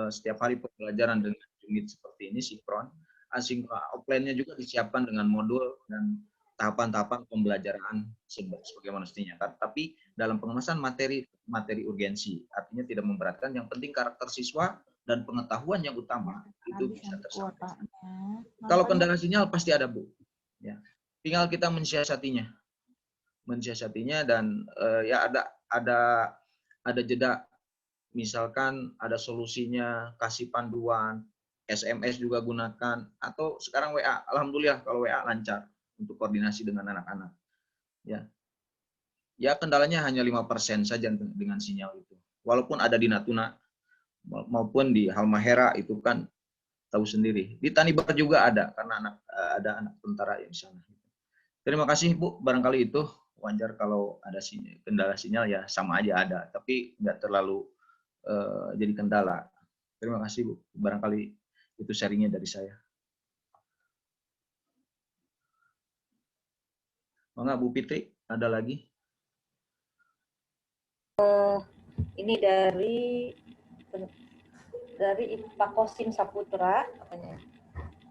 setiap hari pembelajaran dengan unit seperti ini sinkron, offline-nya juga disiapkan dengan modul dan tahapan-tahapan pembelajaran sebagaimana mestinya. Tapi dalam pengemasan materi urgensi, artinya tidak memberatkan, yang penting karakter siswa dan pengetahuan yang utama itu bisa tersampaikan. Kalau kendala sinyal pasti ada, Bu. Ya. Tinggal kita mensiasatinya dan ya ada jeda. Misalkan ada solusinya, kasih panduan, SMS juga gunakan, atau sekarang WA. Alhamdulillah kalau WA lancar untuk koordinasi dengan anak-anak. Ya kendalanya hanya 5% saja dengan sinyal itu. Walaupun ada di Natuna maupun di Halmahera itu kan tahu sendiri. Di Tanimbar juga ada karena ada anak tentara yang di sana. Terima kasih Bu, barangkali itu wajar kalau ada kendala sinyal ya sama aja ada, tapi nggak terlalu jadi kendala. Terima kasih Bu, barangkali itu sharingnya dari saya. Mangga Bu Fitri, ada lagi? Ini dari Pak Kosim Saputra, katanya.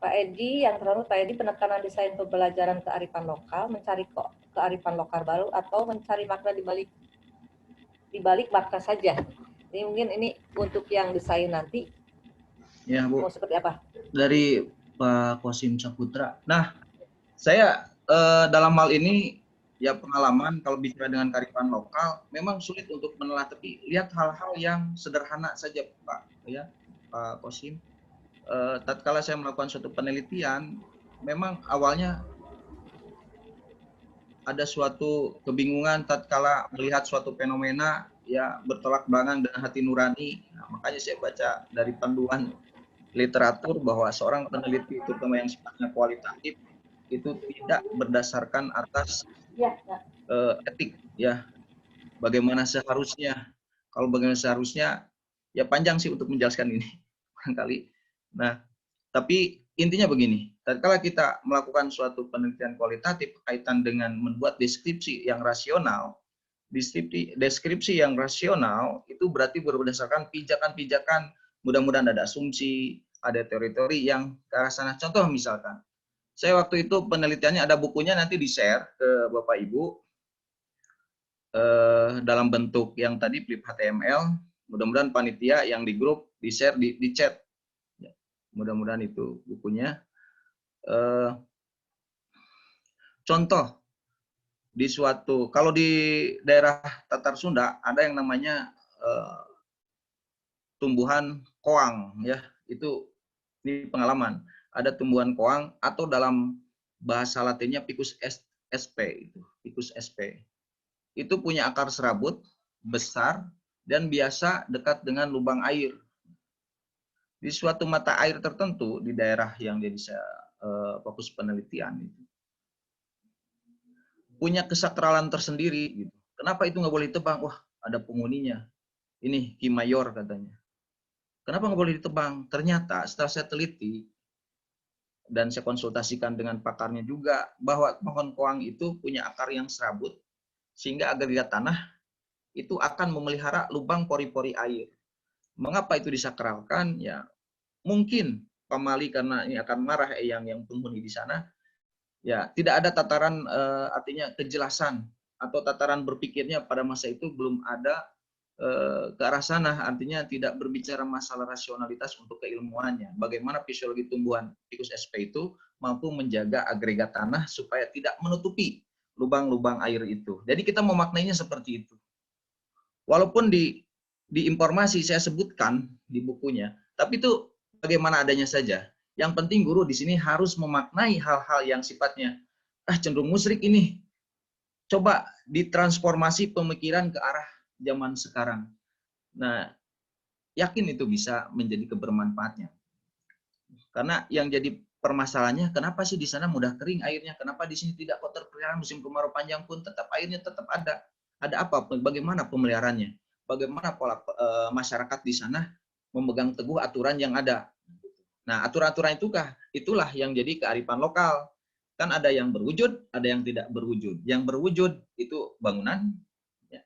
Pak Edi, yang terlalu Pak Edi, penekanan desain pembelajaran kearifan lokal, mencari kearifan lokal baru atau mencari makna di balik makna saja. Ini mungkin ini untuk yang desain nanti. Ya Bu. Mau seperti apa? Dari Pak Kosim Saputra. Nah, saya dalam hal ini ya pengalaman kalau bicara dengan kearifan lokal memang sulit untuk menelah, tapi lihat hal-hal yang sederhana saja Pak, ya Pak Kosim. Tatkala saya melakukan suatu penelitian, memang awalnya ada suatu kebingungan tatkala melihat suatu fenomena ya bertolak belakang dengan hati nurani. Nah, makanya saya baca dari panduan literatur bahwa seorang peneliti, terutama yang sifatnya kualitatif, itu tidak berdasarkan atas etik, ya bagaimana seharusnya. Kalau bagaimana seharusnya, ya panjang sih untuk menjelaskan ini barangkali. Nah, tapi intinya begini, tatkala kita melakukan suatu penelitian kualitatif kaitan dengan membuat deskripsi yang rasional, deskripsi yang rasional itu berarti berdasarkan pijakan-pijakan, mudah-mudahan ada asumsi, ada teori-teori yang ke arah sana. Contoh misalkan, saya waktu itu penelitiannya ada bukunya, nanti di-share ke Bapak Ibu dalam bentuk yang tadi flip HTML, mudah-mudahan panitia yang di grup di-share di chat. Mudah-mudahan itu bukunya. Contoh, di suatu, kalau di daerah Tatar Sunda ada yang namanya tumbuhan koang, ya itu ini pengalaman. Ada tumbuhan koang atau dalam bahasa Latinnya Ficus sp, itu Ficus sp. Itu punya akar serabut besar dan biasa dekat dengan lubang air. Di suatu mata air tertentu di daerah yang jadi saya fokus penelitian itu punya kesakralan tersendiri gitu. Kenapa itu nggak boleh ditebang? Wah, ada penghuninya. Ini Ki Mayor katanya. Kenapa nggak boleh ditebang? Ternyata setelah saya teliti dan saya konsultasikan dengan pakarnya juga bahwa pohon koang itu punya akar yang serabut sehingga agregat tanah itu akan memelihara lubang pori-pori air. Mengapa itu disakralkan? Ya, mungkin pamali karena ini akan marah yang penghuni di sana. Ya, tidak ada tataran artinya kejelasan atau tataran berpikirnya pada masa itu belum ada ke arah sana, artinya tidak berbicara masalah rasionalitas untuk keilmuannya. Bagaimana fisiologi tumbuhan Ficus sp itu mampu menjaga agregat tanah supaya tidak menutupi lubang-lubang air itu. Jadi kita memaknainya seperti itu. Walaupun di informasi saya sebutkan di bukunya, tapi itu bagaimana adanya saja. Yang penting guru di sini harus memaknai hal-hal yang sifatnya cenderung musyrik ini. Coba ditransformasi pemikiran ke arah zaman sekarang. Nah, yakin itu bisa menjadi kebermanfaatnya. Karena yang jadi permasalahannya, kenapa sih di sana mudah kering airnya? Kenapa di sini tidak kok terpelihara musim kemarau panjang pun tetap airnya tetap ada? Ada apa? Bagaimana pemeliharaannya? Bagaimana pola masyarakat di sana memegang teguh aturan yang ada? Nah, aturan-aturan itulah yang jadi kearifan lokal. Kan ada yang berwujud, ada yang tidak berwujud. Yang berwujud itu bangunan, ya.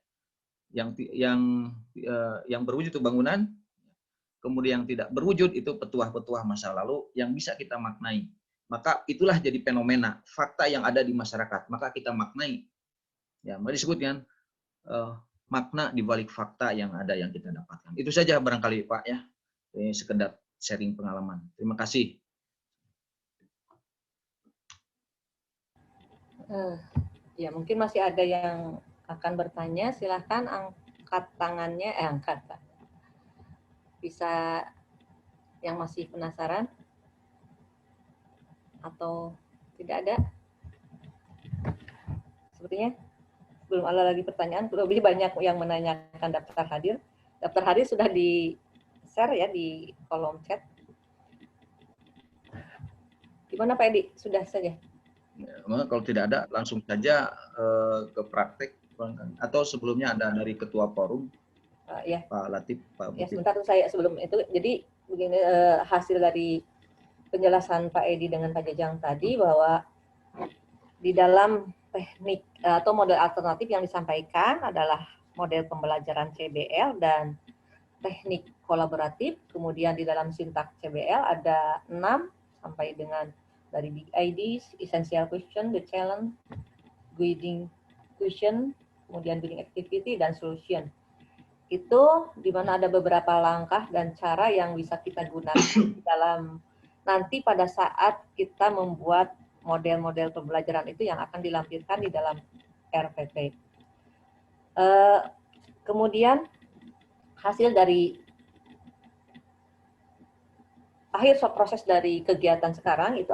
Yang berwujud itu bangunan, kemudian yang tidak berwujud itu petuah-petuah masa lalu yang bisa kita maknai. Maka itulah jadi fenomena, fakta yang ada di masyarakat. Maka kita maknai. Ya, maka disebutkan makna di balik fakta yang ada yang kita dapatkan. Itu saja barangkali Pak ya. Ini sekedar sharing pengalaman. Terima kasih. Ya, mungkin masih ada yang akan bertanya. Silahkan angkat tangannya. Angkat, Pak. Bisa yang masih penasaran? Atau tidak ada? Sepertinya belum ada lagi pertanyaan. Lebih banyak yang menanyakan daftar hadir. Daftar hadir sudah di-share ya di kolom chat. Gimana Pak Edi? Sudah saja? Ya, kalau tidak ada, langsung saja ke praktek. Atau sebelumnya ada dari Ketua Forum, Ya. Pak Latif, Pak Bukit. Ya, sebentar saya sebelum itu. Jadi begini, hasil dari penjelasan Pak Edi dengan Pak Jajang tadi bahwa di dalam teknik atau model alternatif yang disampaikan adalah model pembelajaran CBL dan teknik kolaboratif. Kemudian di dalam sintaks CBL ada 6 sampai dengan dari big ideas, essential question, the challenge, guiding question, kemudian building activity, dan solution. Itu di mana ada beberapa langkah dan cara yang bisa kita gunakan dalam nanti pada saat kita membuat model-model pembelajaran itu yang akan dilampirkan di dalam RPP. Kemudian hasil dari akhir proses dari kegiatan sekarang itu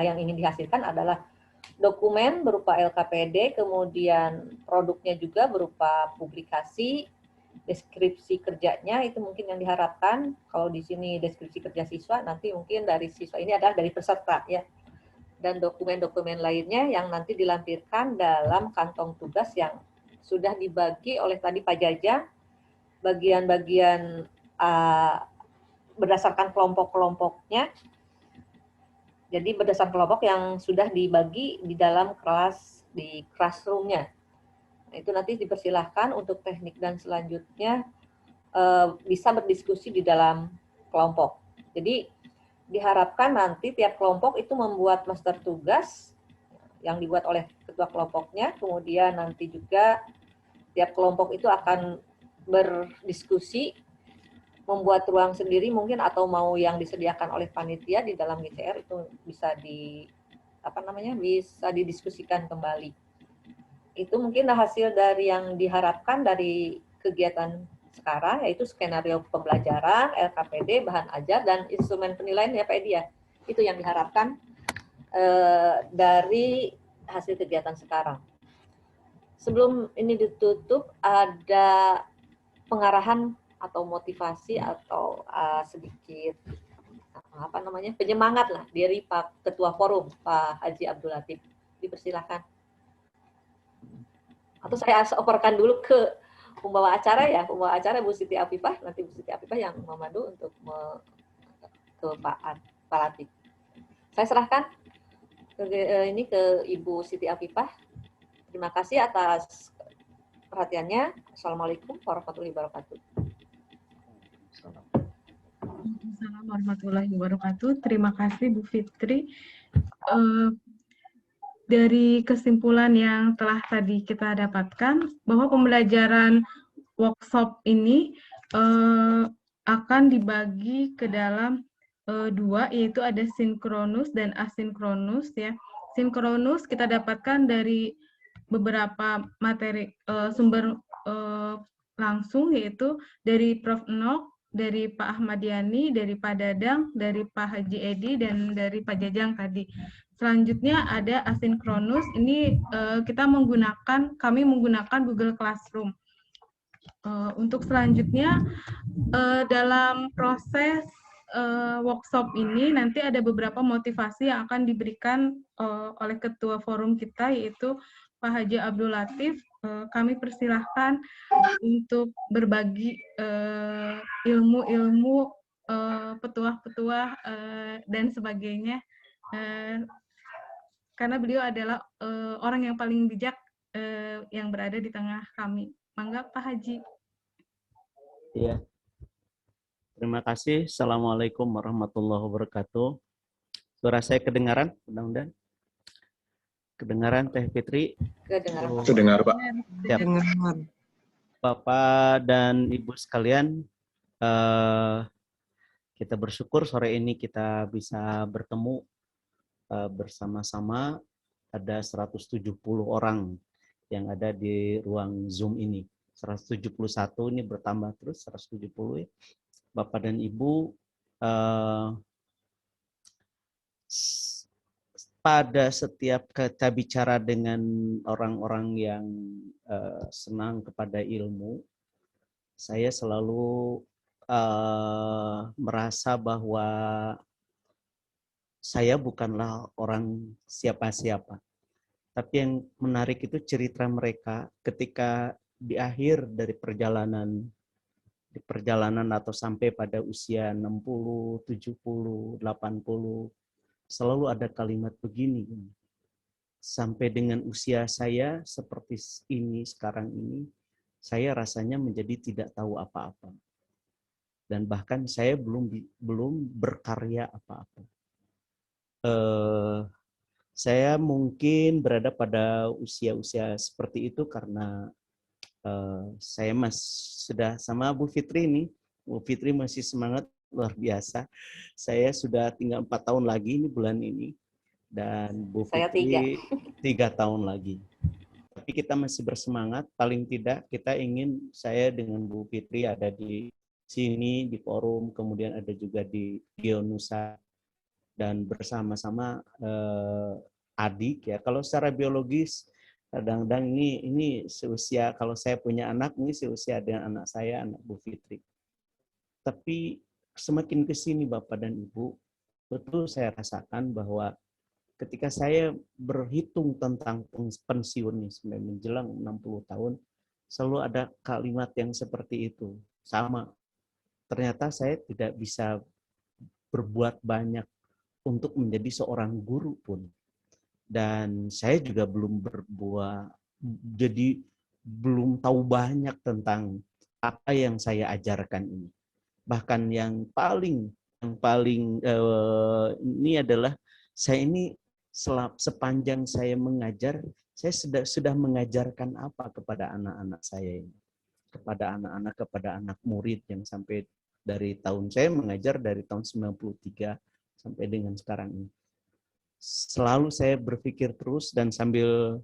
yang ingin dihasilkan adalah dokumen berupa LKPD, kemudian produknya juga berupa publikasi, deskripsi kerjanya itu mungkin yang diharapkan. Kalau di sini deskripsi kerja siswa, nanti mungkin dari siswa ini adalah dari peserta ya. Dan dokumen-dokumen lainnya yang nanti dilampirkan dalam kantong tugas yang sudah dibagi oleh tadi Pak Jajang, bagian-bagian berdasarkan kelompok-kelompoknya. Jadi berdasarkan kelompok yang sudah dibagi di dalam kelas, di classroom-nya. Nah, itu nanti dipersilahkan untuk teknik dan selanjutnya bisa berdiskusi di dalam kelompok. Jadi diharapkan nanti tiap kelompok itu membuat master tugas yang dibuat oleh ketua kelompoknya, kemudian nanti juga tiap kelompok itu akan berdiskusi, membuat ruang sendiri mungkin atau mau yang disediakan oleh panitia di dalam GCR itu bisa bisa didiskusikan kembali. Itu mungkin hasil dari yang diharapkan dari kegiatan sekarang, yaitu skenario pembelajaran, LKPD, bahan ajar, dan instrumen penilaian ya Pak Edi ya. Itu yang diharapkan dari hasil kegiatan sekarang. Sebelum ini ditutup, ada pengarahan atau motivasi atau sedikit penyemangat lah dari Pak Ketua Forum, Pak Haji Abdul Latif. Dipersilakan. Atau saya operkan dulu ke pembawa acara ya, pembawa acara Bu Siti Afifah, nanti Bu Siti Afifah yang memandu untuk ke Pak Latif. Saya serahkan ini ke Ibu Siti Afifah. Terima kasih atas perhatiannya. Assalamualaikum warahmatullahi wabarakatuh. Assalamualaikum warahmatullahi wabarakatuh. Terima kasih Bu Fitri. Dari kesimpulan yang telah tadi kita dapatkan, bahwa pembelajaran workshop ini akan dibagi ke dalam dua, yaitu ada sinkronus dan asinkronus ya. Sinkronus kita dapatkan dari beberapa materi sumber langsung, yaitu dari Prof. Nok, dari Pak Ahmad Yani, dari Pak Dadang, dari Pak Haji Edi, dan dari Pak Jajang tadi. Selanjutnya ada asinkronus, ini kami menggunakan Google Classroom. Untuk selanjutnya, dalam proses workshop ini nanti ada beberapa motivasi yang akan diberikan oleh Ketua Forum kita, yaitu Pak Haji Abdul Latif. Kami persilahkan untuk berbagi ilmu-ilmu, petuah-petuah dan sebagainya. karena beliau adalah orang yang paling bijak yang berada di tengah kami. Mangga Pak Haji. Iya. Terima kasih. Assalamualaikum warahmatullahi wabarakatuh. Suara saya kedengaran, mudah-mudahan. Kedengaran Teh Fitri? Kedengaran. Terdengar, Pak. Siap. Bapak dan Ibu sekalian, kita bersyukur sore ini kita bisa bertemu bersama-sama. Ada 170 orang yang ada di ruang Zoom ini. 171 ini bertambah terus, 170 ya. Bapak dan Ibu, pada setiap kita bicara dengan orang-orang yang senang kepada ilmu, saya selalu merasa bahwa saya bukanlah orang siapa-siapa. Tapi yang menarik itu cerita mereka ketika di akhir dari perjalanan atau sampai pada usia 60, 70, 80, selalu ada kalimat begini. Sampai dengan usia saya seperti ini sekarang ini, saya rasanya menjadi tidak tahu apa-apa. Dan bahkan saya belum berkarya apa-apa. Saya mungkin berada pada usia-usia seperti itu karena saya sudah sama Bu Fitri ini. Bu Fitri masih semangat luar biasa. Saya sudah tinggal 4 tahun lagi ini bulan ini. Dan Bu Saya Fitri 3 tahun lagi. Tapi kita masih bersemangat. Paling tidak kita ingin saya dengan Bu Fitri ada di sini, di forum, kemudian ada juga di Geonusa. Dan bersama-sama adik ya. Kalau secara biologis kadang-kadang ini seusia, kalau saya punya anak, ini seusia dengan anak saya, anak Bu Fitri. Tapi semakin ke sini Bapak dan Ibu, betul saya rasakan bahwa ketika saya berhitung tentang pensiun ini, sampai menjelang 60 tahun, selalu ada kalimat yang seperti itu. Sama, ternyata saya tidak bisa berbuat banyak untuk menjadi seorang guru pun. Dan saya juga belum jadi belum tahu banyak tentang apa yang saya ajarkan ini. Bahkan yang paling ini adalah saya ini sepanjang saya mengajar, saya sudah mengajarkan apa kepada anak-anak saya ini, kepada anak murid yang sampai dari tahun saya mengajar dari tahun 93 sampai dengan sekarang ini. Selalu saya berpikir terus dan sambil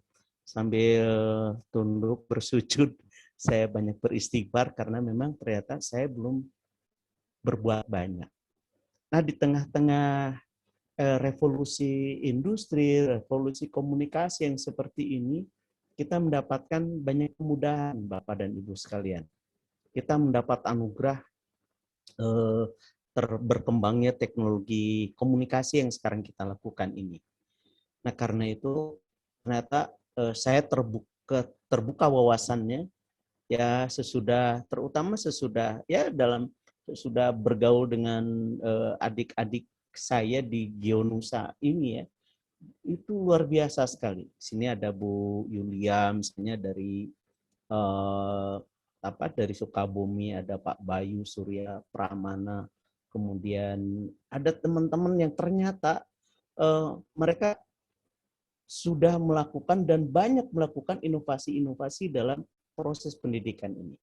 tunduk bersujud, saya banyak beristighfar karena memang ternyata saya belum berbuat banyak. Nah, di tengah-tengah revolusi industri, revolusi komunikasi yang seperti ini, kita mendapatkan banyak kemudahan Bapak dan Ibu sekalian. Kita mendapat anugerah berkembangnya teknologi komunikasi yang sekarang kita lakukan ini. Nah, karena itu ternyata saya terbuka wawasannya ya terutama sesudah bergaul dengan adik-adik saya di Geonusa ini ya. Itu luar biasa sekali. Di sini ada Bu Yulia misalnya dari dari Sukabumi, ada Pak Bayu Surya Pramana. Kemudian ada teman-teman yang ternyata mereka sudah melakukan dan banyak melakukan inovasi-inovasi dalam proses pendidikan ini.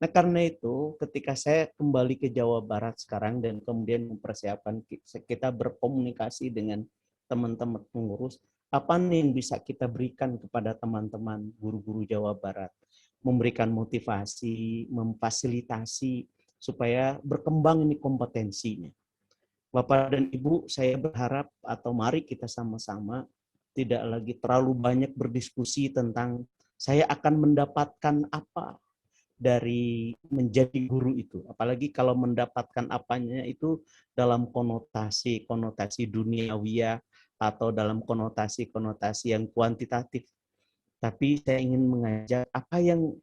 Nah, karena itu ketika saya kembali ke Jawa Barat sekarang dan kemudian mempersiapkan kita berkomunikasi dengan teman-teman pengurus, apa nih yang bisa kita berikan kepada teman-teman guru-guru Jawa Barat? Memberikan motivasi, memfasilitasi, supaya berkembang ini kompetensinya. Bapak dan Ibu, saya berharap atau mari kita sama-sama tidak lagi terlalu banyak berdiskusi tentang saya akan mendapatkan apa dari menjadi guru itu. Apalagi kalau mendapatkan apanya itu dalam konotasi duniawiya atau dalam konotasi yang kuantitatif. Tapi saya ingin mengajak apa yang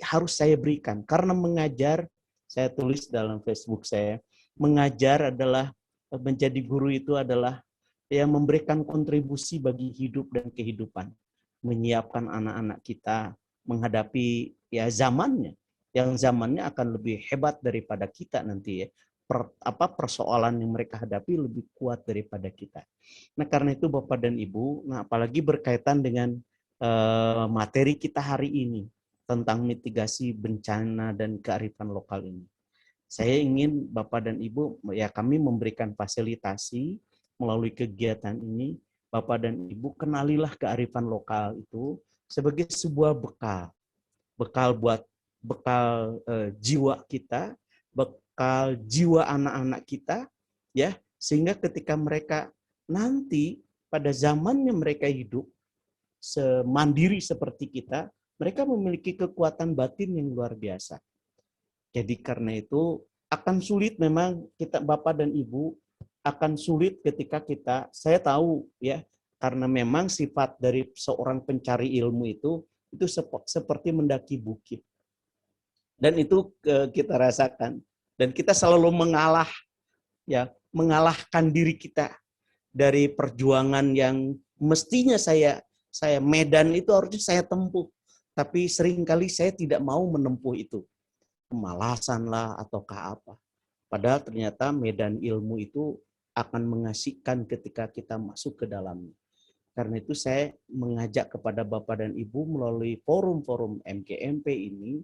harus saya berikan. Karena mengajar, saya tulis dalam Facebook saya, mengajar adalah, menjadi guru itu adalah ya memberikan kontribusi bagi hidup dan kehidupan, menyiapkan anak-anak kita menghadapi ya zamannya, yang zamannya akan lebih hebat daripada kita nanti ya. Persoalan yang mereka hadapi lebih kuat daripada kita. Nah, karena itu Bapak dan Ibu, nah apalagi berkaitan dengan materi kita hari ini tentang mitigasi bencana dan kearifan lokal ini. Saya ingin Bapak dan Ibu, ya kami memberikan fasilitasi melalui kegiatan ini. Bapak dan Ibu, kenalilah kearifan lokal itu sebagai sebuah bekal jiwa kita, bekal jiwa anak-anak kita, ya, sehingga ketika mereka nanti pada zamannya mereka hidup semandiri seperti kita, mereka memiliki kekuatan batin yang luar biasa. Jadi karena itu akan sulit memang kita Bapak dan Ibu akan sulit ketika saya tahu ya, karena memang sifat dari seorang pencari ilmu itu seperti mendaki bukit. Dan itu kita rasakan. Dan kita selalu mengalahkan diri kita dari perjuangan yang mestinya saya medan itu harusnya saya tempuh. Tapi seringkali saya tidak mau menempuh itu. Kemalasan lah ataukah apa. Padahal ternyata medan ilmu itu akan mengasihkan ketika kita masuk ke dalamnya. Karena itu saya mengajak kepada Bapak dan Ibu melalui forum-forum MGMP ini,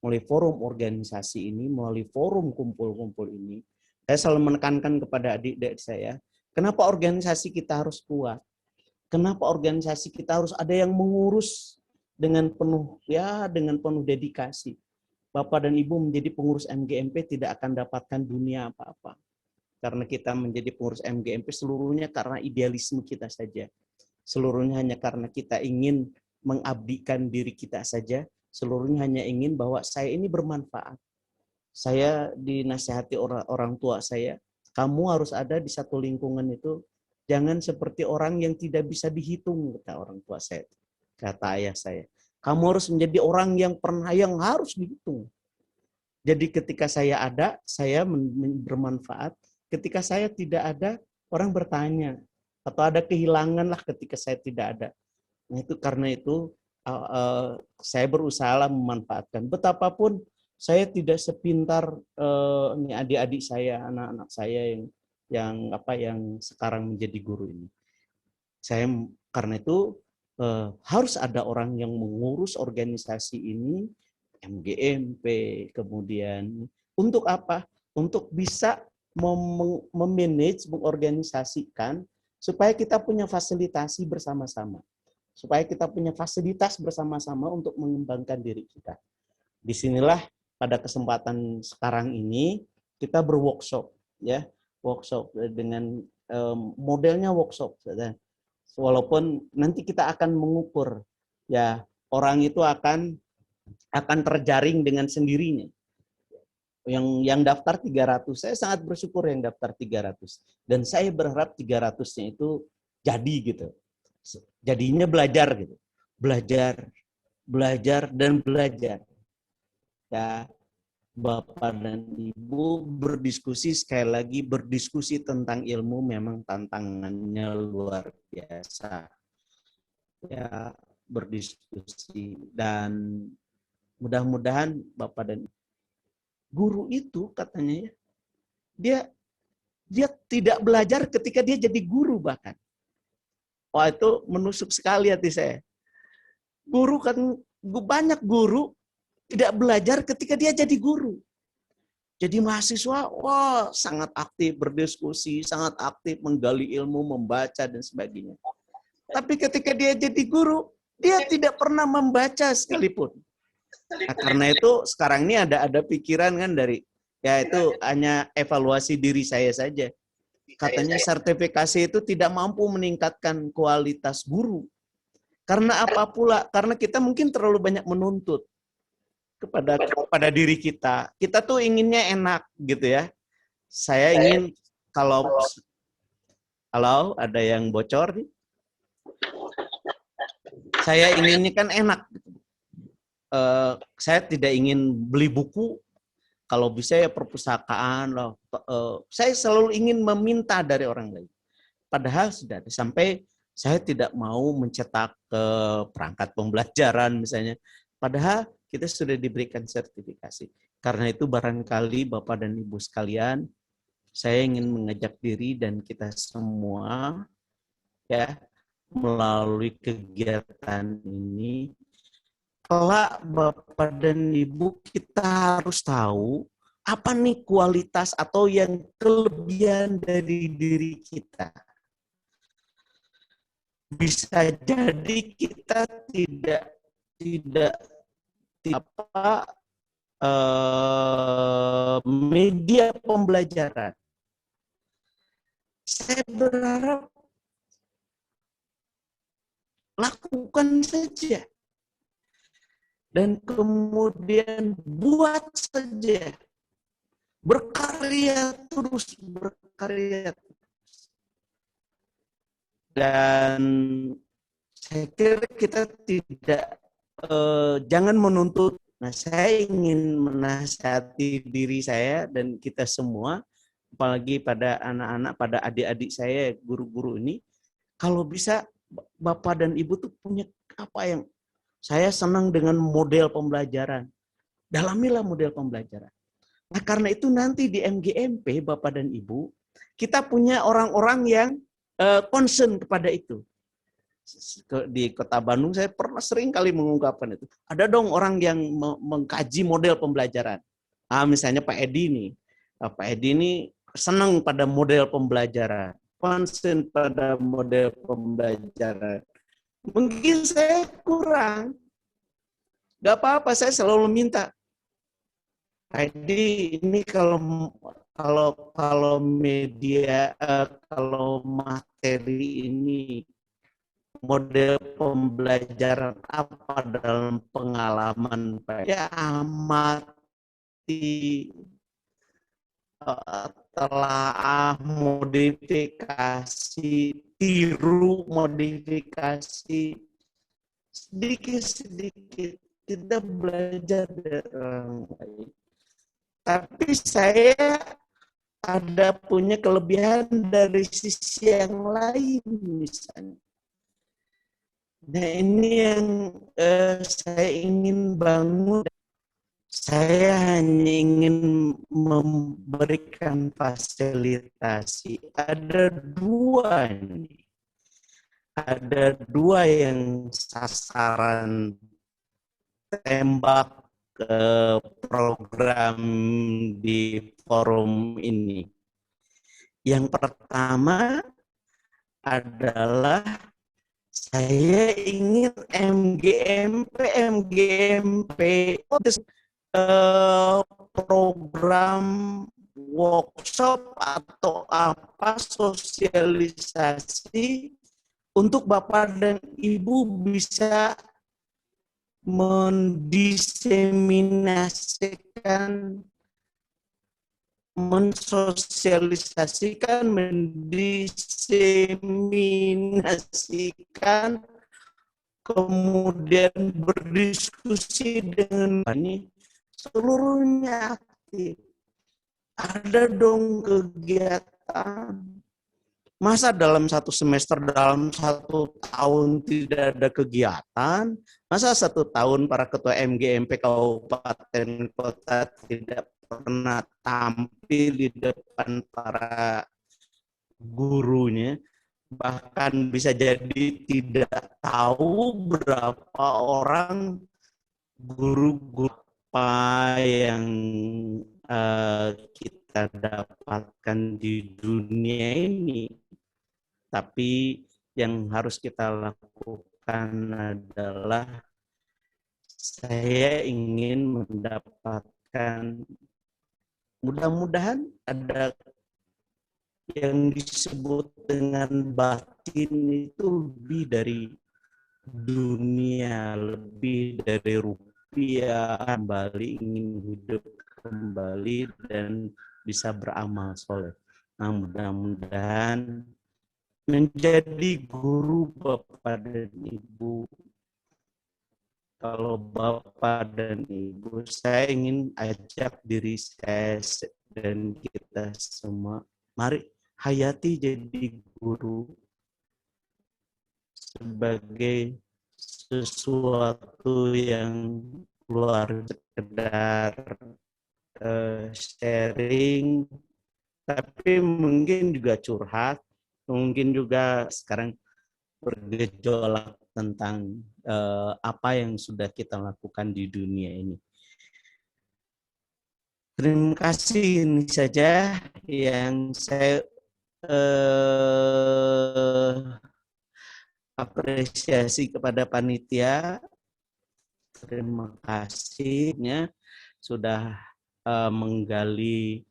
melalui forum organisasi ini, melalui forum kumpul-kumpul ini, saya selalu menekankan kepada adik-adik saya, kenapa organisasi kita harus kuat? Kenapa organisasi kita harus ada yang mengurus dengan penuh dedikasi? Bapak dan Ibu menjadi pengurus MGMP tidak akan dapatkan dunia apa-apa. Karena kita menjadi pengurus MGMP seluruhnya karena idealisme kita saja. Seluruhnya hanya karena kita ingin mengabdikan diri kita saja. Seluruhnya hanya ingin bahwa saya ini bermanfaat. Saya dinasihati orang tua saya, kamu harus ada di satu lingkungan itu, jangan seperti orang yang tidak bisa dihitung, kata orang tua saya, kata ayah saya. Kamu harus menjadi orang yang harus dihitung. Jadi ketika saya ada, saya bermanfaat. Ketika saya tidak ada, orang bertanya. Atau ada kehilangan lah ketika saya tidak ada. Nah itu karena itu saya berusaha memanfaatkan. Betapapun saya tidak sepintar adik-adik saya, anak-anak saya yang sekarang menjadi guru ini. Saya karena itu harus ada orang yang mengurus organisasi ini, MGMP, kemudian untuk apa? Untuk bisa memanage, mengorganisasikan supaya kita punya fasilitasi bersama-sama. Supaya kita punya fasilitas bersama-sama untuk mengembangkan diri kita. Disinilah pada kesempatan sekarang ini kita berworkshop, ya, workshop dengan modelnya workshop. Walaupun nanti kita akan mengukur, ya, orang itu akan terjaring dengan sendirinya. Yang daftar 300, saya sangat bersyukur yang daftar 300. Dan saya berharap 300-nya itu jadi gitu. Jadinya belajar gitu. Belajar dan belajar. Ya, Bapak dan Ibu berdiskusi, sekali lagi berdiskusi tentang ilmu memang tantangannya luar biasa. Ya, berdiskusi dan mudah-mudahan Bapak dan guru itu katanya ya, dia tidak belajar ketika dia jadi guru bahkan. Wah itu menusuk sekali hati saya. Guru kan banyak guru tidak belajar ketika dia jadi guru. Jadi mahasiswa wah sangat aktif berdiskusi, sangat aktif menggali ilmu, membaca dan sebagainya. Tapi ketika dia jadi guru, dia tidak pernah membaca sekalipun. Nah, karena itu sekarang ini ada pikiran kan dari ya itu hanya evaluasi diri saya saja. Katanya sertifikasi itu tidak mampu meningkatkan kualitas guru. Karena apa pula? Karena kita mungkin terlalu banyak menuntut kepada diri kita. Kita tuh inginnya enak gitu ya. Saya ingin kalau ada yang bocor nih. Saya inginnya kan enak. Saya tidak ingin beli buku, kalau bisa ya perpustakaan loh. Saya selalu ingin meminta dari orang lain. Padahal sudah ada. Sampai saya tidak mau mencetak ke perangkat pembelajaran misalnya. Padahal kita sudah diberikan sertifikasi. Karena itu barangkali Bapak dan Ibu sekalian, saya ingin mengajak diri dan kita semua ya melalui kegiatan ini, kelak Bapak dan Ibu kita harus tahu apa nih kualitas atau yang kelebihan dari diri kita. Bisa jadi kita tidak apa media pembelajaran. Saya berharap lakukan saja dan kemudian buat saja, berkarya terus, dan saya kira kita tidak jangan menuntut. Nah, saya ingin menasihati diri saya dan kita semua, apalagi pada anak-anak, pada adik-adik saya, guru-guru ini, kalau bisa Bapak dan Ibu tuh punya apa yang saya senang dengan model pembelajaran. Dalamilah model pembelajaran. Nah, karena itu nanti di MGMP Bapak dan Ibu, kita punya orang-orang yang concern kepada itu. Di Kota Bandung saya pernah sering kali mengungkapkan itu. Ada dong orang yang mengkaji model pembelajaran. Misalnya Pak Edi nih. Pak Edi ini senang pada model pembelajaran, concern pada model pembelajaran. Mungkin saya kurang. Gak apa-apa, saya selalu minta. Edi ini kalau media, kalau materi ini model pembelajaran apa dalam pengalaman ya amati, telah modifikasi, tiru modifikasi, sedikit-sedikit kita belajar dari orang lain. Tapi saya ada punya kelebihan dari sisi yang lain misalnya. Nah, ini yang saya ingin bangun. Saya hanya ingin memberikan fasilitasi. Ada dua ini. Ada dua yang sasaran tembak ke program di forum ini. Yang pertama adalah saya ingin MGMP program workshop atau apa sosialisasi untuk Bapak dan Ibu bisa mensosialisasikan, kemudian berdiskusi dengan ini seluruhnya aktif. Ada dong kegiatan. Masa dalam satu semester, dalam 1 tahun tidak ada kegiatan? Masa 1 tahun para ketua MGMP kabupaten kota tidak pernah tampil di depan para gurunya? Bahkan bisa jadi tidak tahu berapa orang guru-guru yang kita dapatkan di dunia ini. Tapi yang harus kita lakukan adalah saya ingin mendapatkan, mudah-mudahan ada yang disebut dengan batin itu lebih dari dunia, lebih dari rupiah, kembali ingin hidup kembali dan bisa beramal soleh. Nah, mudah-mudahan menjadi guru Bapak dan Ibu. Kalau Bapak dan Ibu, saya ingin ajak diri saya dan kita semua, mari hayati jadi guru sebagai sesuatu yang luar sekedar sharing, tapi mungkin juga curhat, mungkin juga sekarang bergejolak tentang apa yang sudah kita lakukan di dunia ini. Terima kasih, ini saja yang saya apresiasi kepada panitia. Terima kasihnya sudah menggali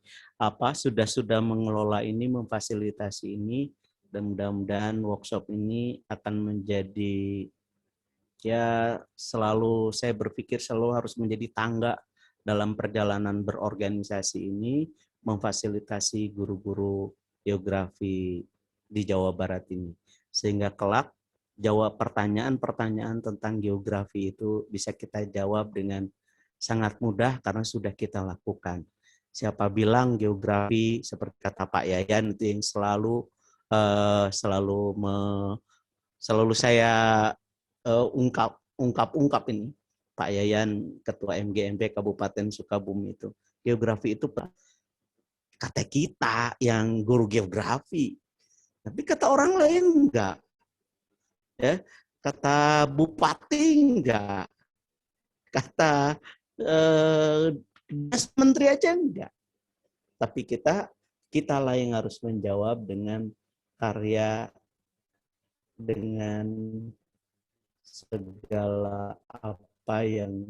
sudah mengelola ini, memfasilitasi ini, dan mudah-mudahan workshop ini akan menjadi selalu saya berpikir selalu harus menjadi tangga dalam perjalanan berorganisasi ini, memfasilitasi guru-guru geografi di Jawa Barat ini, sehingga kelak jawab pertanyaan-pertanyaan tentang geografi itu bisa kita jawab dengan sangat mudah karena sudah kita lakukan. Siapa bilang geografi seperti kata Pak Yayan itu yang selalu saya ungkap ini. Pak Yayan, Ketua MGMP Kabupaten Sukabumi itu. Geografi itu kata kita yang guru geografi. Tapi kata orang lain enggak. Ya, kata bupati enggak. Kata menteri aja enggak. Tapi kita lah yang harus menjawab dengan karya, dengan segala apa yang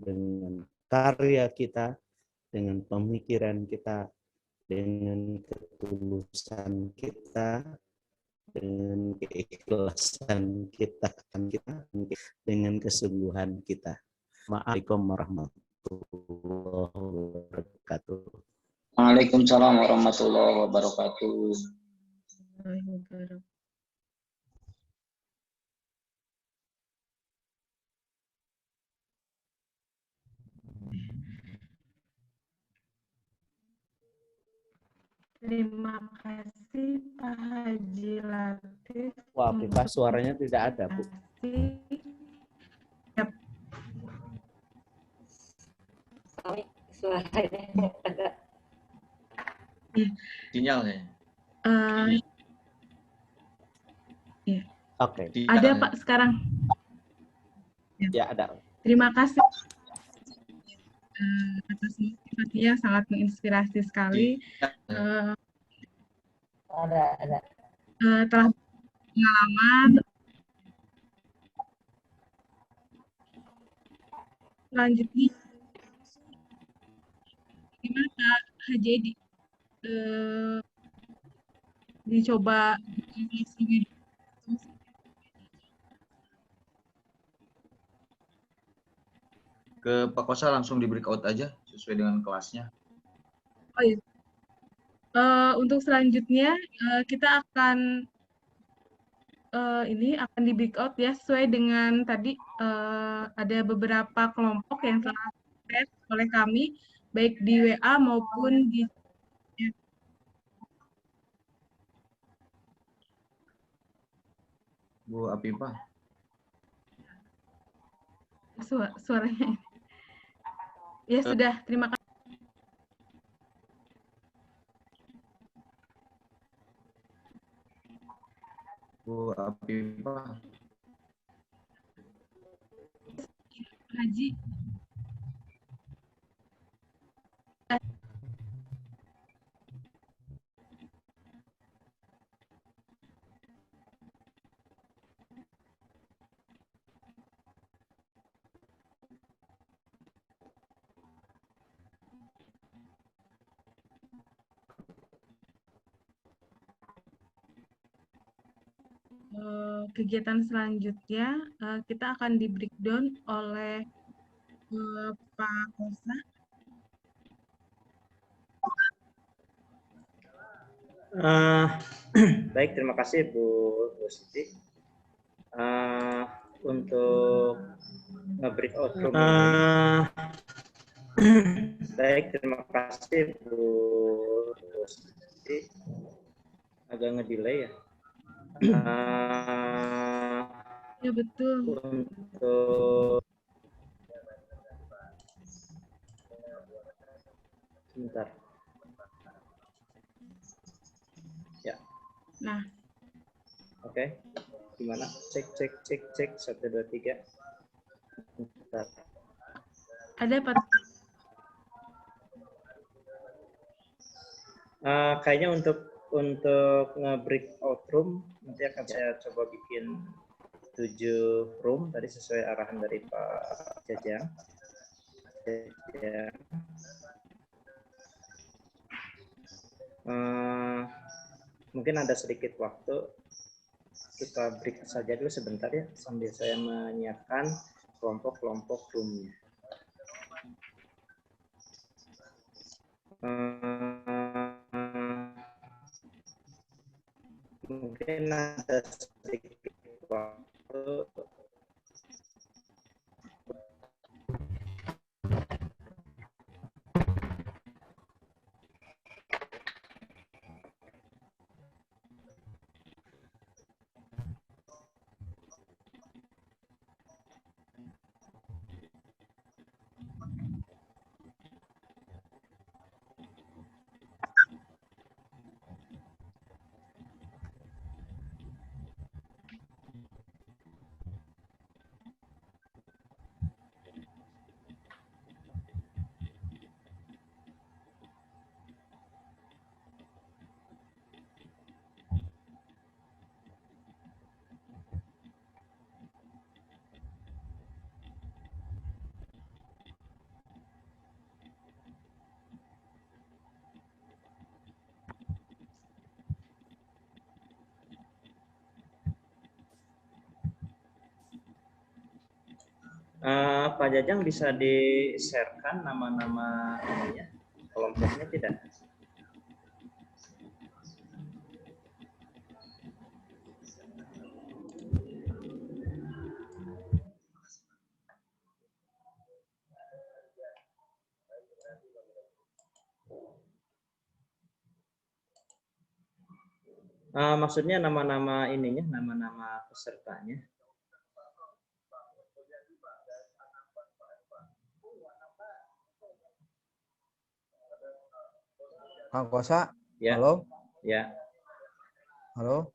dengan karya kita, dengan pemikiran kita, dengan ketulusan kita, dengan keikhlasan kita, dengan kesungguhan kita. Assalamualaikum warahmatullahi wabarakatuh. Waalaikumsalam warahmatullahi wabarakatuh. Terima kasih Pak Haji Latif. Wah, Pak, suaranya tidak ada, Bu. Suaranya agak Sinyalnya. Oke. Ada Pak sekarang. Ya, ada. Terima kasih atas motivasinya, sangat menginspirasi sekali. ada. Telah pengalaman. Selanjutnya, gimana Pak Haji dicoba Ke Pak Kosa langsung di breakout aja sesuai dengan kelasnya. Oh iya. Untuk selanjutnya kita akan akan di breakout ya, sesuai dengan tadi ada beberapa kelompok yang telah di-share oleh kami baik di WA maupun di Bu Apipah. suaranya. Ya sudah, terima kasih. Bu Apipah. Haji. Kegiatan selanjutnya kita akan di breakdown oleh Pak Kosa. Baik, terima kasih Bu Siti. Untuk nge-breakout room. Baik, terima kasih Bu agak ngedelay ya. Ya betul. Untuk sebentar. Ya, Nah, oke. Gimana? Cek 1 2 3. Bentar. ada Pak. Kayaknya untuk nge-breakout room nanti akan saya coba bikin 7 room tadi sesuai arahan dari Pak Jajang. Mungkin ada sedikit waktu, kita break saja dulu sebentar ya sambil saya menyiapkan kelompok-kelompok roomnya. Mungkin ada sedikit waktu. Pak Jajang bisa di-sharekan nama-nama ininya, kelompoknya tidak? Maksudnya nama-nama ininya, nama-nama pesertanya. Kang Kosa, Ya. halo, Ya. halo.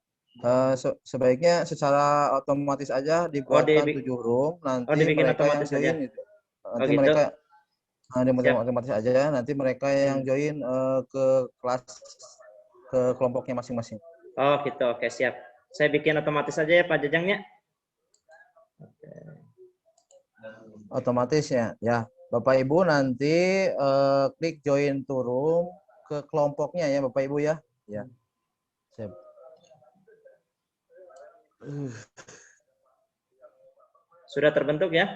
Sebaiknya secara otomatis aja dibuatkan 7 room, nanti dibikin mereka yang otomatis aja. join itu. Nanti gitu. mereka Siap. otomatis aja, nanti mereka yang join ke kelas, ke kelompoknya masing-masing. Oh gitu, oke siap. Saya bikin otomatis aja ya Pak Jajangnya. Otomatis ya, ya. Bapak Ibu nanti klik join to room ke kelompoknya ya Bapak Ibu ya. Ya. Siap. Sudah terbentuk ya?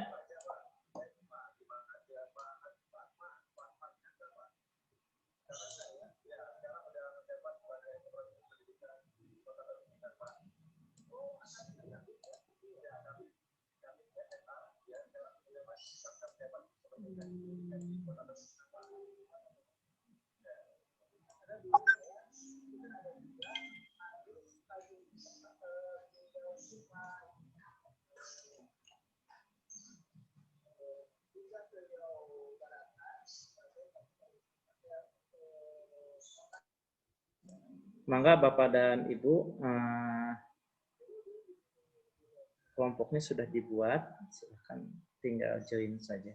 Mangga Bapak dan Ibu, kelompoknya sudah dibuat, silahkan tinggal join saja.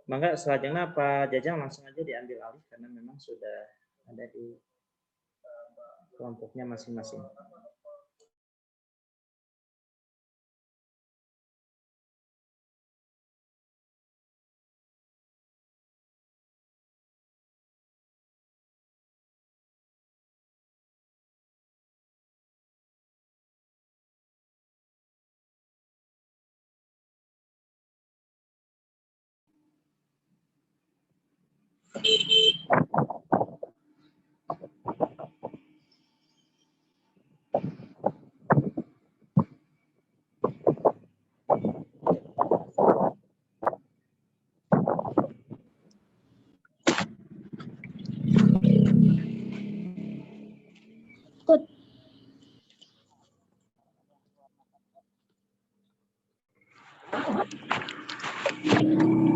Maka selanjutnya Pak Jajang langsung aja diambil alih karena memang sudah ada di kelompoknya masing-masing.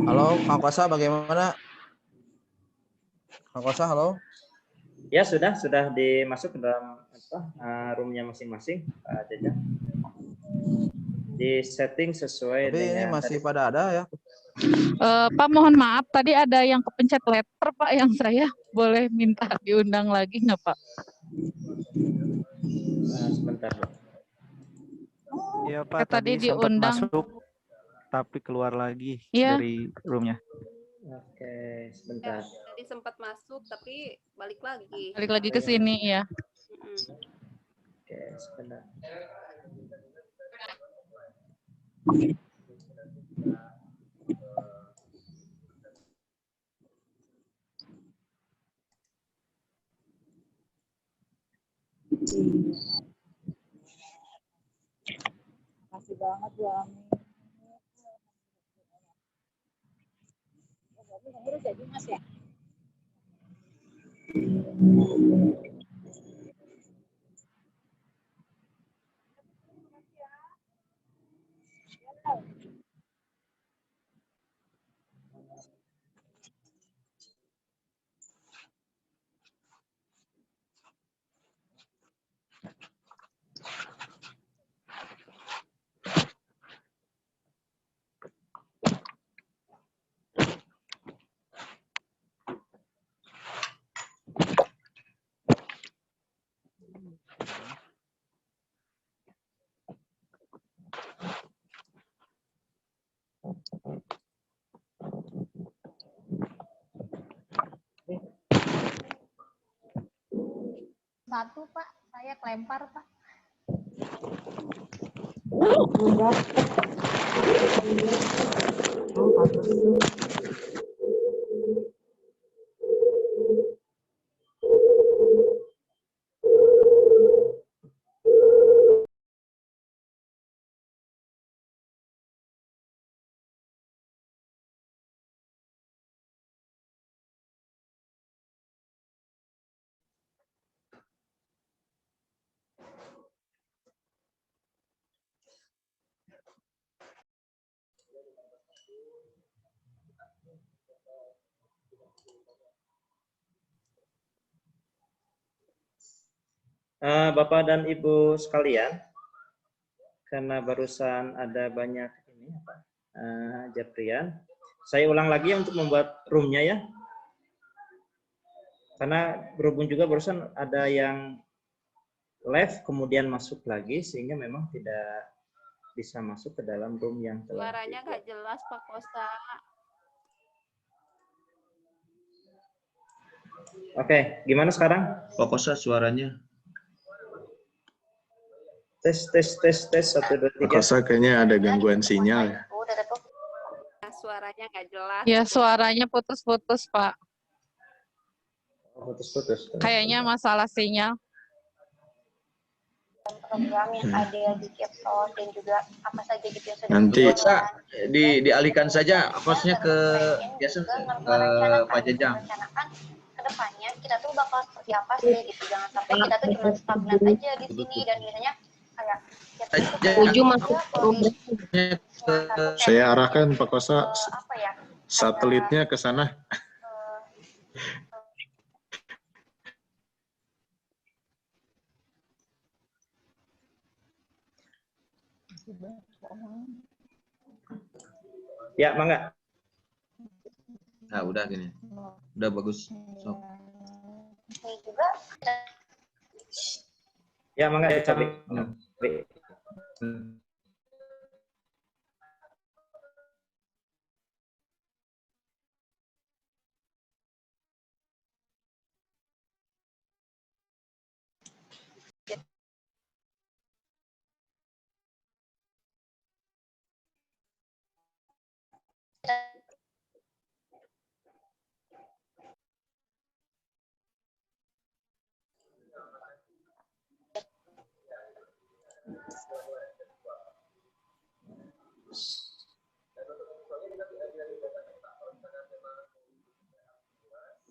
Halo, Kang Kosa bagaimana? Kang Kosa, halo. Ya sudah dimasuk ke dalam roomnya masing-masing Pak Jajang. Di setting sesuai Tapi ini dengan masih pada ada ya. Pak, mohon maaf, tadi ada yang kepencet letter, Pak, yang saya boleh minta diundang lagi nggak, Pak? Sebentar. Iya Pak, Tadi tadi sempat diundang. masuk tapi keluar lagi Iya. dari roomnya. Oke, sebentar. Tadi sempat masuk tapi balik lagi. Balik lagi ke sini ya. Oke, sebentar. Makasih banget Bu Ami. Harus jadi Mas ya? Satu Pak, saya kelempar Pak. Bapak dan Ibu sekalian, karena barusan ada banyak ini Japrian, saya ulang lagi untuk membuat roomnya ya. Karena berhubung juga barusan ada yang left kemudian masuk lagi sehingga memang tidak bisa masuk ke dalam room yang telah. Suaranya nggak jelas Pak Kosa. Oke, gimana sekarang? Pak Kosa suaranya. Tes 1 2 3. Pak Kosa kayaknya ada gangguan sinyal ya. Suaranya nggak jelas. Ya, suaranya putus-putus, Pak. Putus-putus. Kayaknya masalah sinyal. Program yang ada di Kepsos dan juga apa saja gitu yang sudah Nanti dialihkan saja hostnya ke biasa ke Pak Jajang. Kedepannya kita tuh bakal seperti apa sih gitu, jangan sampai kita tuh cuma stagnan aja di sini dan biasanya kayak saya arahkan Pak Kosa satelitnya ke sana. Ya, Mangga. Nah, udah gini. Udah bagus. Sok. Ini juga. Ya, mangga Cabi.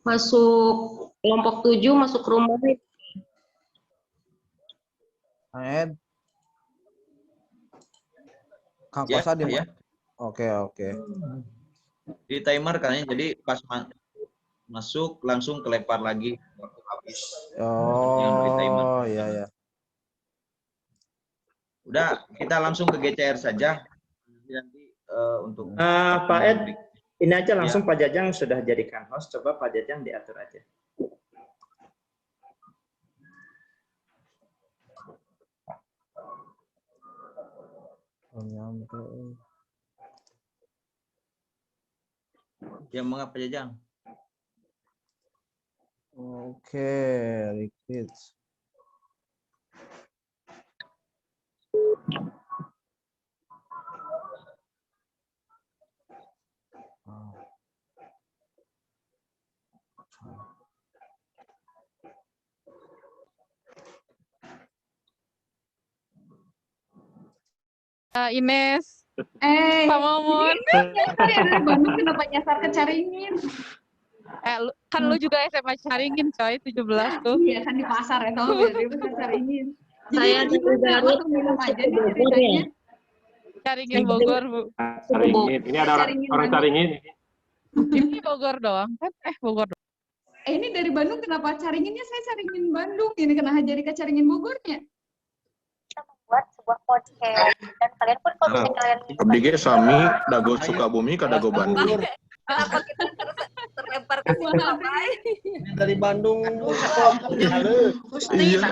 Masuk kelompok 7, masuk rumah. Ed. Kang Ya, Kosa di ya. Oke. Di timer kan ya, jadi pas masuk langsung kelempar lagi waktu habis. Jangan beli timer. Oh, iya. Udah, kita langsung ke GCR saja. Nanti untuk Pak Ed, ini aja langsung Ya. Pak Jajang sudah jadikan host. Coba Pak Jajang diatur aja. Ya, mengapa Jajang? Oke, repeat. Ines, Pak Momon. Nyasar ya dari Bandung, kenapa nyasar ke Caringin? Kan lu juga SMA Caringin coy, 17 tuh. Iya kan di pasar ya, tahu biar itu ke Caringin. Saya dari Garut aja nih ceritanya. Caringin Bogor, Bu. Caringin. Ini ada orang Caringin. Ini Bogor doang kan? Bogor doang. Ini dari Bandung, kenapa Caringinnya saya Caringin Bandung? Ini kenapa jadi ke Caringin Bogornya? Buat sebuah podcast dan kalian pun kalau misalnya kalian Abdi ge sami dago Sukabumi ka dago Bandung. Kenapa kita terlempar ke situ, Pak? Dari Bandung. Iya.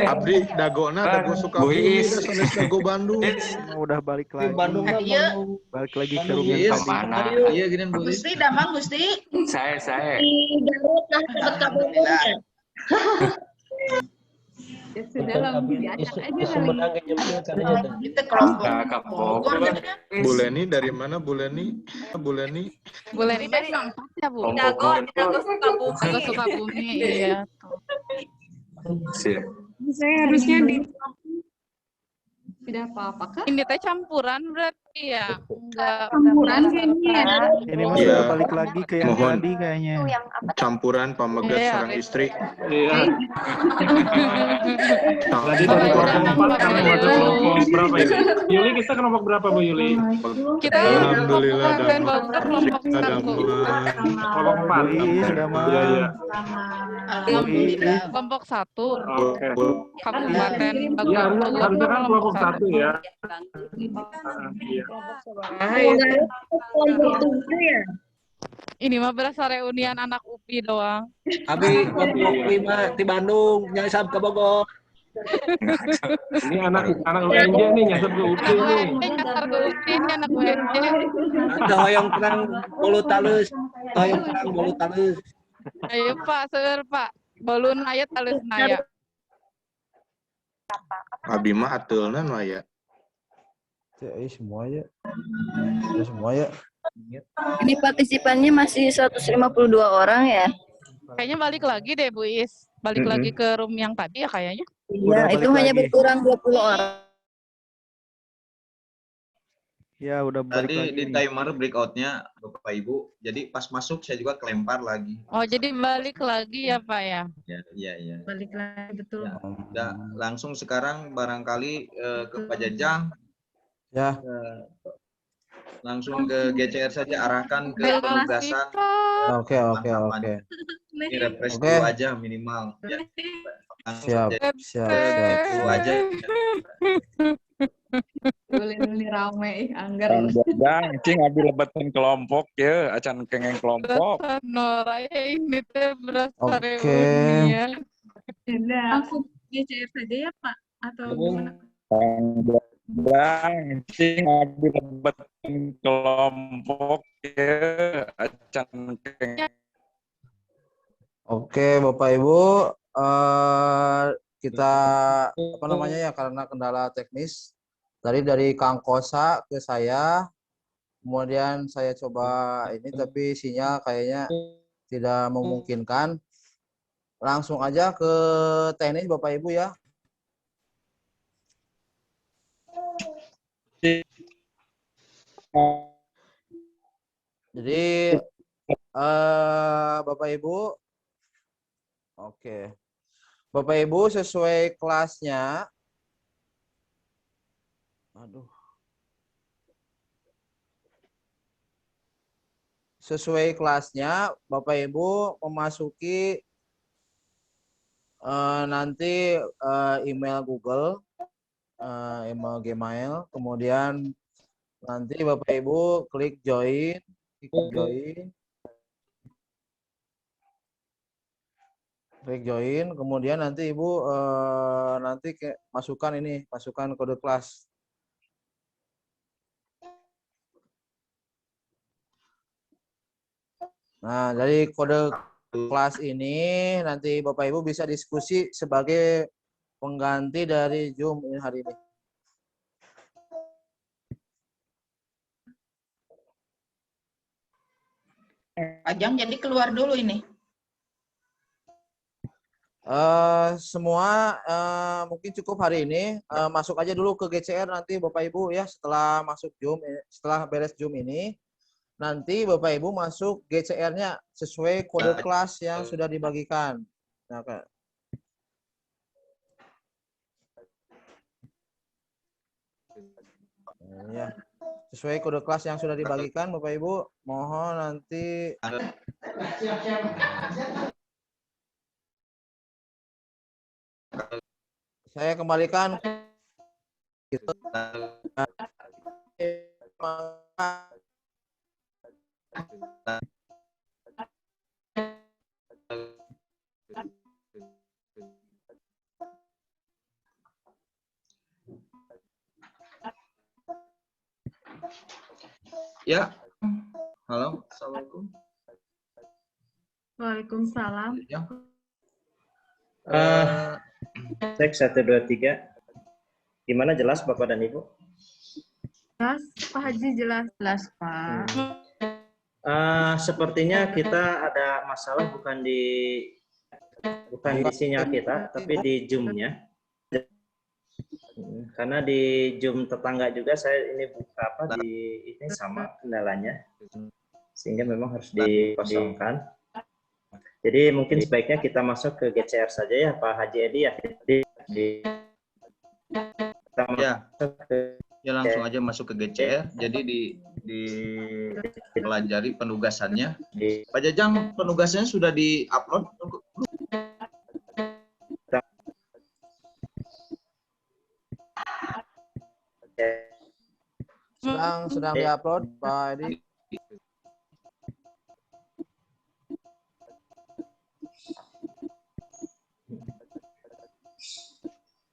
Abdi dagona dago Sukabumi ka sanes dago Bandung. Udah balik lagi. Bandung. Balik lagi ke room yang tadi. Iya, gini Bu. Gusti, damang Gusti. Saya. Di Garut, nah dekat ke Bogor ya. Ya sudah lah, diajak aja kali. Kita kelompok Bogor. Bu Leni dari mana Bu Leni? Bu Leni. Bu Leni dari Empat ya, Bu. Dago Sukabumi. Dago Sukabumi, iya. Saya harusnya di tidak apa-apa kan? Ini teh campuran berarti ya? Enggak. Campuran kayaknya. Ini mah Iya. sudah balik lagi ke yang Mohon. tadi kayaknya. Campuran pamegat Iya, sareng istri. Iya. Tadi dari kelompok 4 kami masuk kelompok berapa ini? Yuli, kita kelompok berapa Bu Yuli? Kita Alhamdulillah Kabupaten damai. Bogor kelompok Kita 1. damai. Kelompok 4. Sudah mah. Iya. Kelompok 1. Oke. Kabupaten Iya, Bogor harusnya kan kelompok 1 ya. Iya. Kelompok 7 ya. Ini mah berasa reunian anak UPI doang. Abi kelompok 5 di Bandung, nyasar ke Bogor. Ini anak UNJ nih nyasar ke UPI nih. Nyasar ke UPI, ini anak UNJ. Ada hoyong perang bolu talus. Hoyong perang bolu talus. Ayo Pak, seueur Pak. Bolun aya talus naya. Abi mah ateulna mah ya. Semua ya. Ini partisipannya masih 152 orang ya. Kayaknya balik lagi deh Bu Is. Balik lagi ke room yang tadi ya kayaknya. Iya, itu hanya berkurang 20 orang. Ya, udah balik Tadi lagi. di timer breakout-nya Bapak Ibu. Jadi pas masuk saya juga kelempar lagi. Oh, jadi balik lagi ya Pak ya? Iya. Balik lagi, betul. Udah, langsung sekarang barangkali ke Pak Jajang. Ya. Langsung ke GCR saja, arahkan ke penugasan. Oke. Ini refresh Oke. dulu aja minimal. Ya. Langsung Siap. aja. Dulu aja. Uli rame ih anggar. Kang Jajang, cing abi lebetan kelompok ya, acan kengeng kelompok. Nora ini teh berasa Oke. reunian. Langsung GCR saja ya Pak? Atau gimana? Kang Jajang, cing abi lebetan kelompok ya, acan kengeng. Oke, Bapak Ibu, kita apa namanya ya, karena kendala teknis tadi dari Kang Kosa ke saya, kemudian saya coba ini tapi sinyal kayaknya tidak memungkinkan. Langsung aja ke teknis Bapak Ibu ya. Jadi Bapak Ibu, oke. Bapak Ibu sesuai kelasnya. Aduh. Sesuai kelasnya, Bapak Ibu memasuki nanti email Google, email Gmail, kemudian nanti Bapak Ibu klik join, klik join, kemudian nanti Ibu nanti masukkan kode kelas. Nah, dari kode kelas ini nanti Bapak Ibu bisa diskusi sebagai pengganti dari Zoom hari ini. Ajang jadi keluar dulu ini. Semua mungkin cukup hari ini. Masuk aja dulu ke GCR nanti Bapak Ibu ya, setelah masuk Zoom, setelah beres Zoom ini. Nanti Bapak Ibu masuk GCR-nya sesuai kode kelas yang sudah dibagikan. Nah, ya. Sesuai kode kelas yang sudah dibagikan Bapak Ibu, mohon nanti saya kembalikan gitu. Ya. Halo, Assalamualaikum. Waalaikumsalam. Ya. Cek 1, 2, 3. Gimana, jelas Bapak dan Ibu? Jelas, Pak Haji, jelas Pak. Sepertinya kita ada masalah bukan di sinyal kita, tapi di Zoom-nya. Karena di Zoom tetangga juga saya ini buka ini sama kendalanya, sehingga memang harus dikosongkan. Jadi mungkin sebaiknya kita masuk ke GCR saja ya, Pak Haji Edi ya. Ya langsung aja masuk ke GCR. Jadi dipelajari penugasannya. Pak Jajang, penugasannya sudah di-upload? Sedang di-upload, Pak Edi.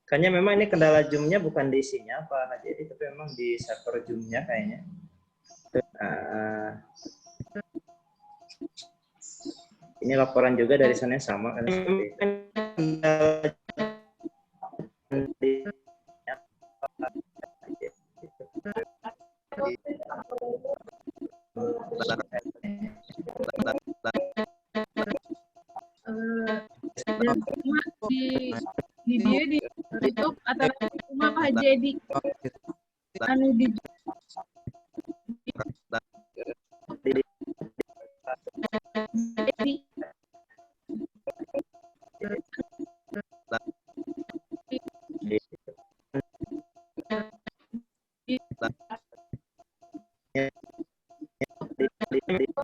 Kayaknya memang ini kendala Zoom-nya bukan di sinyal Pak Haji Edi, tapi memang di server Zoom-nya kayaknya. Ini laporan juga dari sana yang sama kan seperti itu. Di video di YouTube atau cuma Pak Haji Edi anu di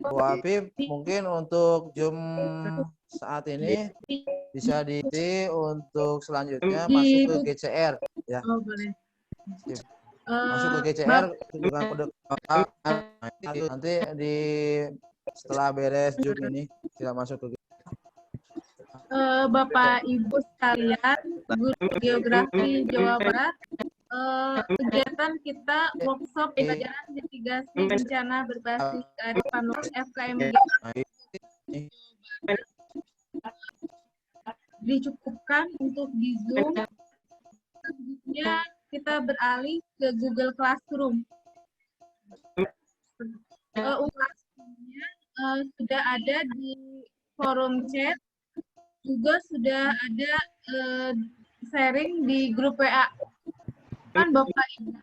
Bu Afif, mungkin untuk Zoom saat ini bisa untuk selanjutnya masuk ke GCR ya. Oh, boleh. masuk ke GCR dengan kode nanti di setelah beres Zoom ini kita masuk ke Bapak Ibu sekalian, guru geografi Jawa Barat, kegiatan kita workshop pelajaran mitigasi bencana berbasis kearifan lokal FKMG dicukupkan untuk di Zoom. Selanjutnya kita beralih ke Google Classroom. Classroom-nya sudah ada di forum chat, juga sudah ada sharing di grup WA. Kan Bapak Ibu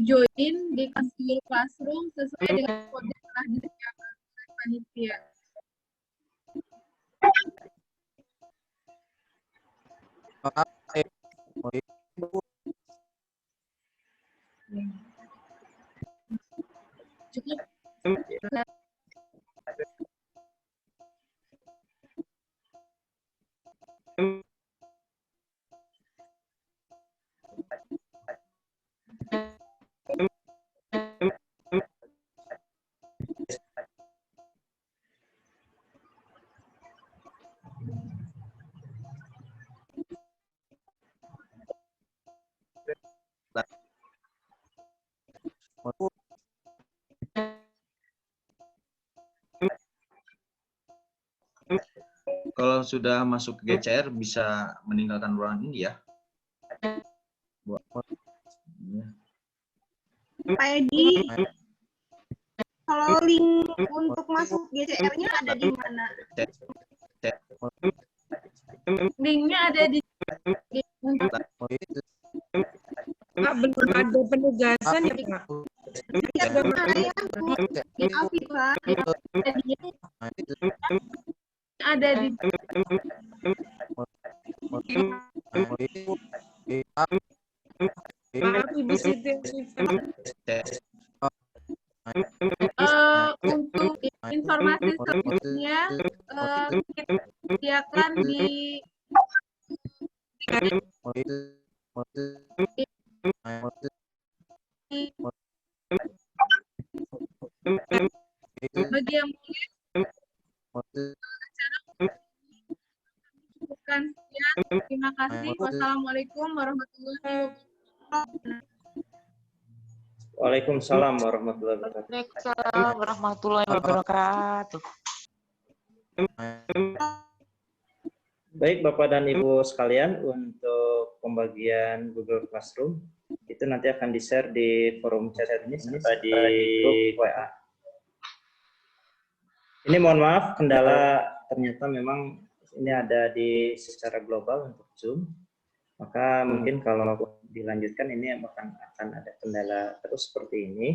join di Google Classroom sesuai dengan kode yang telah disediakan oleh panitia. Cukup. Kalau sudah masuk ke GCR bisa meninggalkan ruangan ini ya. Pak Edi, kalau link untuk masuk GCR-nya ada di mana? Linknya ada di Pak, belum ada penugasan ya Pak? Ada di Maaf Ibu Siti. untuk informasi selanjutnya kita sediakan di bagi yang mungkin bukan sekian. Terima kasih. Wassalamualaikum warahmatullahi wabarakatuh. Waalaikumsalam warahmatullahi wabarakatuh. Waalaikumsalam warahmatullahi wabarakatuh. Baik Bapak dan Ibu sekalian, untuk pembagian Google Classroom itu nanti akan di-share di forum chat ini serta di grup WA. Ini mohon maaf, kendala ternyata memang ini ada di secara global untuk Zoom. Maka mungkin kalau dilanjutkan ini akan ada kendala terus seperti ini.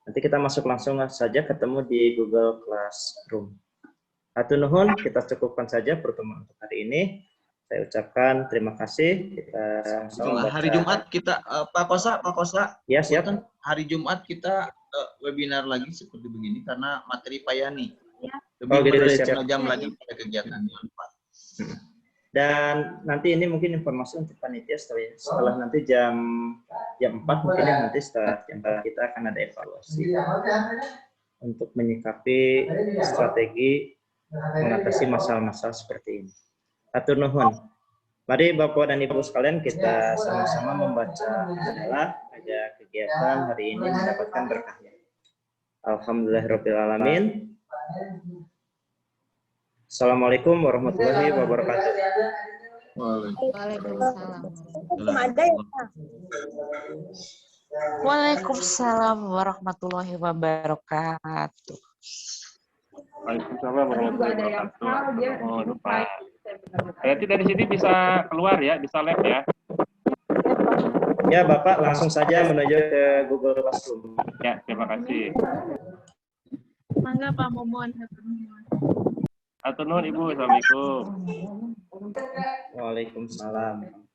Nanti kita masuk langsung saja ketemu di Google Classroom. Hatur nuhun, kita cukupkan saja pertemuan untuk hari ini. Saya ucapkan terima kasih. Kita sama-sama hari Jumat kita Pak Kosa. Ya, siap. Hari Jumat kita webinar lagi seperti begini karena materi Payani. Lebih gitu, dari siap. 1 jam lagi pada kegiatan Pak. Dan nanti ini mungkin informasi untuk panitia setelah nanti jam 4 mungkin ya, nanti setelah jam 4 kita akan ada evaluasi untuk menyikapi strategi mengatasi masalah-masalah seperti ini. Hatur nuhun. Mari Bapak dan Ibu sekalian kita sama-sama membaca adalah agar kegiatan hari ini mendapatkan berkahnya. Alhamdulillahirabbil alamin. Assalamualaikum warahmatullahi wabarakatuh. Waalaikumsalam. Ada ya Pak? Waalaikumsalam warahmatullahi wabarakatuh. Waalaikumsalam warahmatullahi wabarakatuh. Oh, lupa. Berarti dari sini bisa keluar ya, bisa lab ya. Ya Bapak, langsung saja menuju ke Google Classroom. Ya, terima kasih. Mangga Pak Momon. Hatur nuhun Ibu, assalamualaikum. Waalaikumsalam.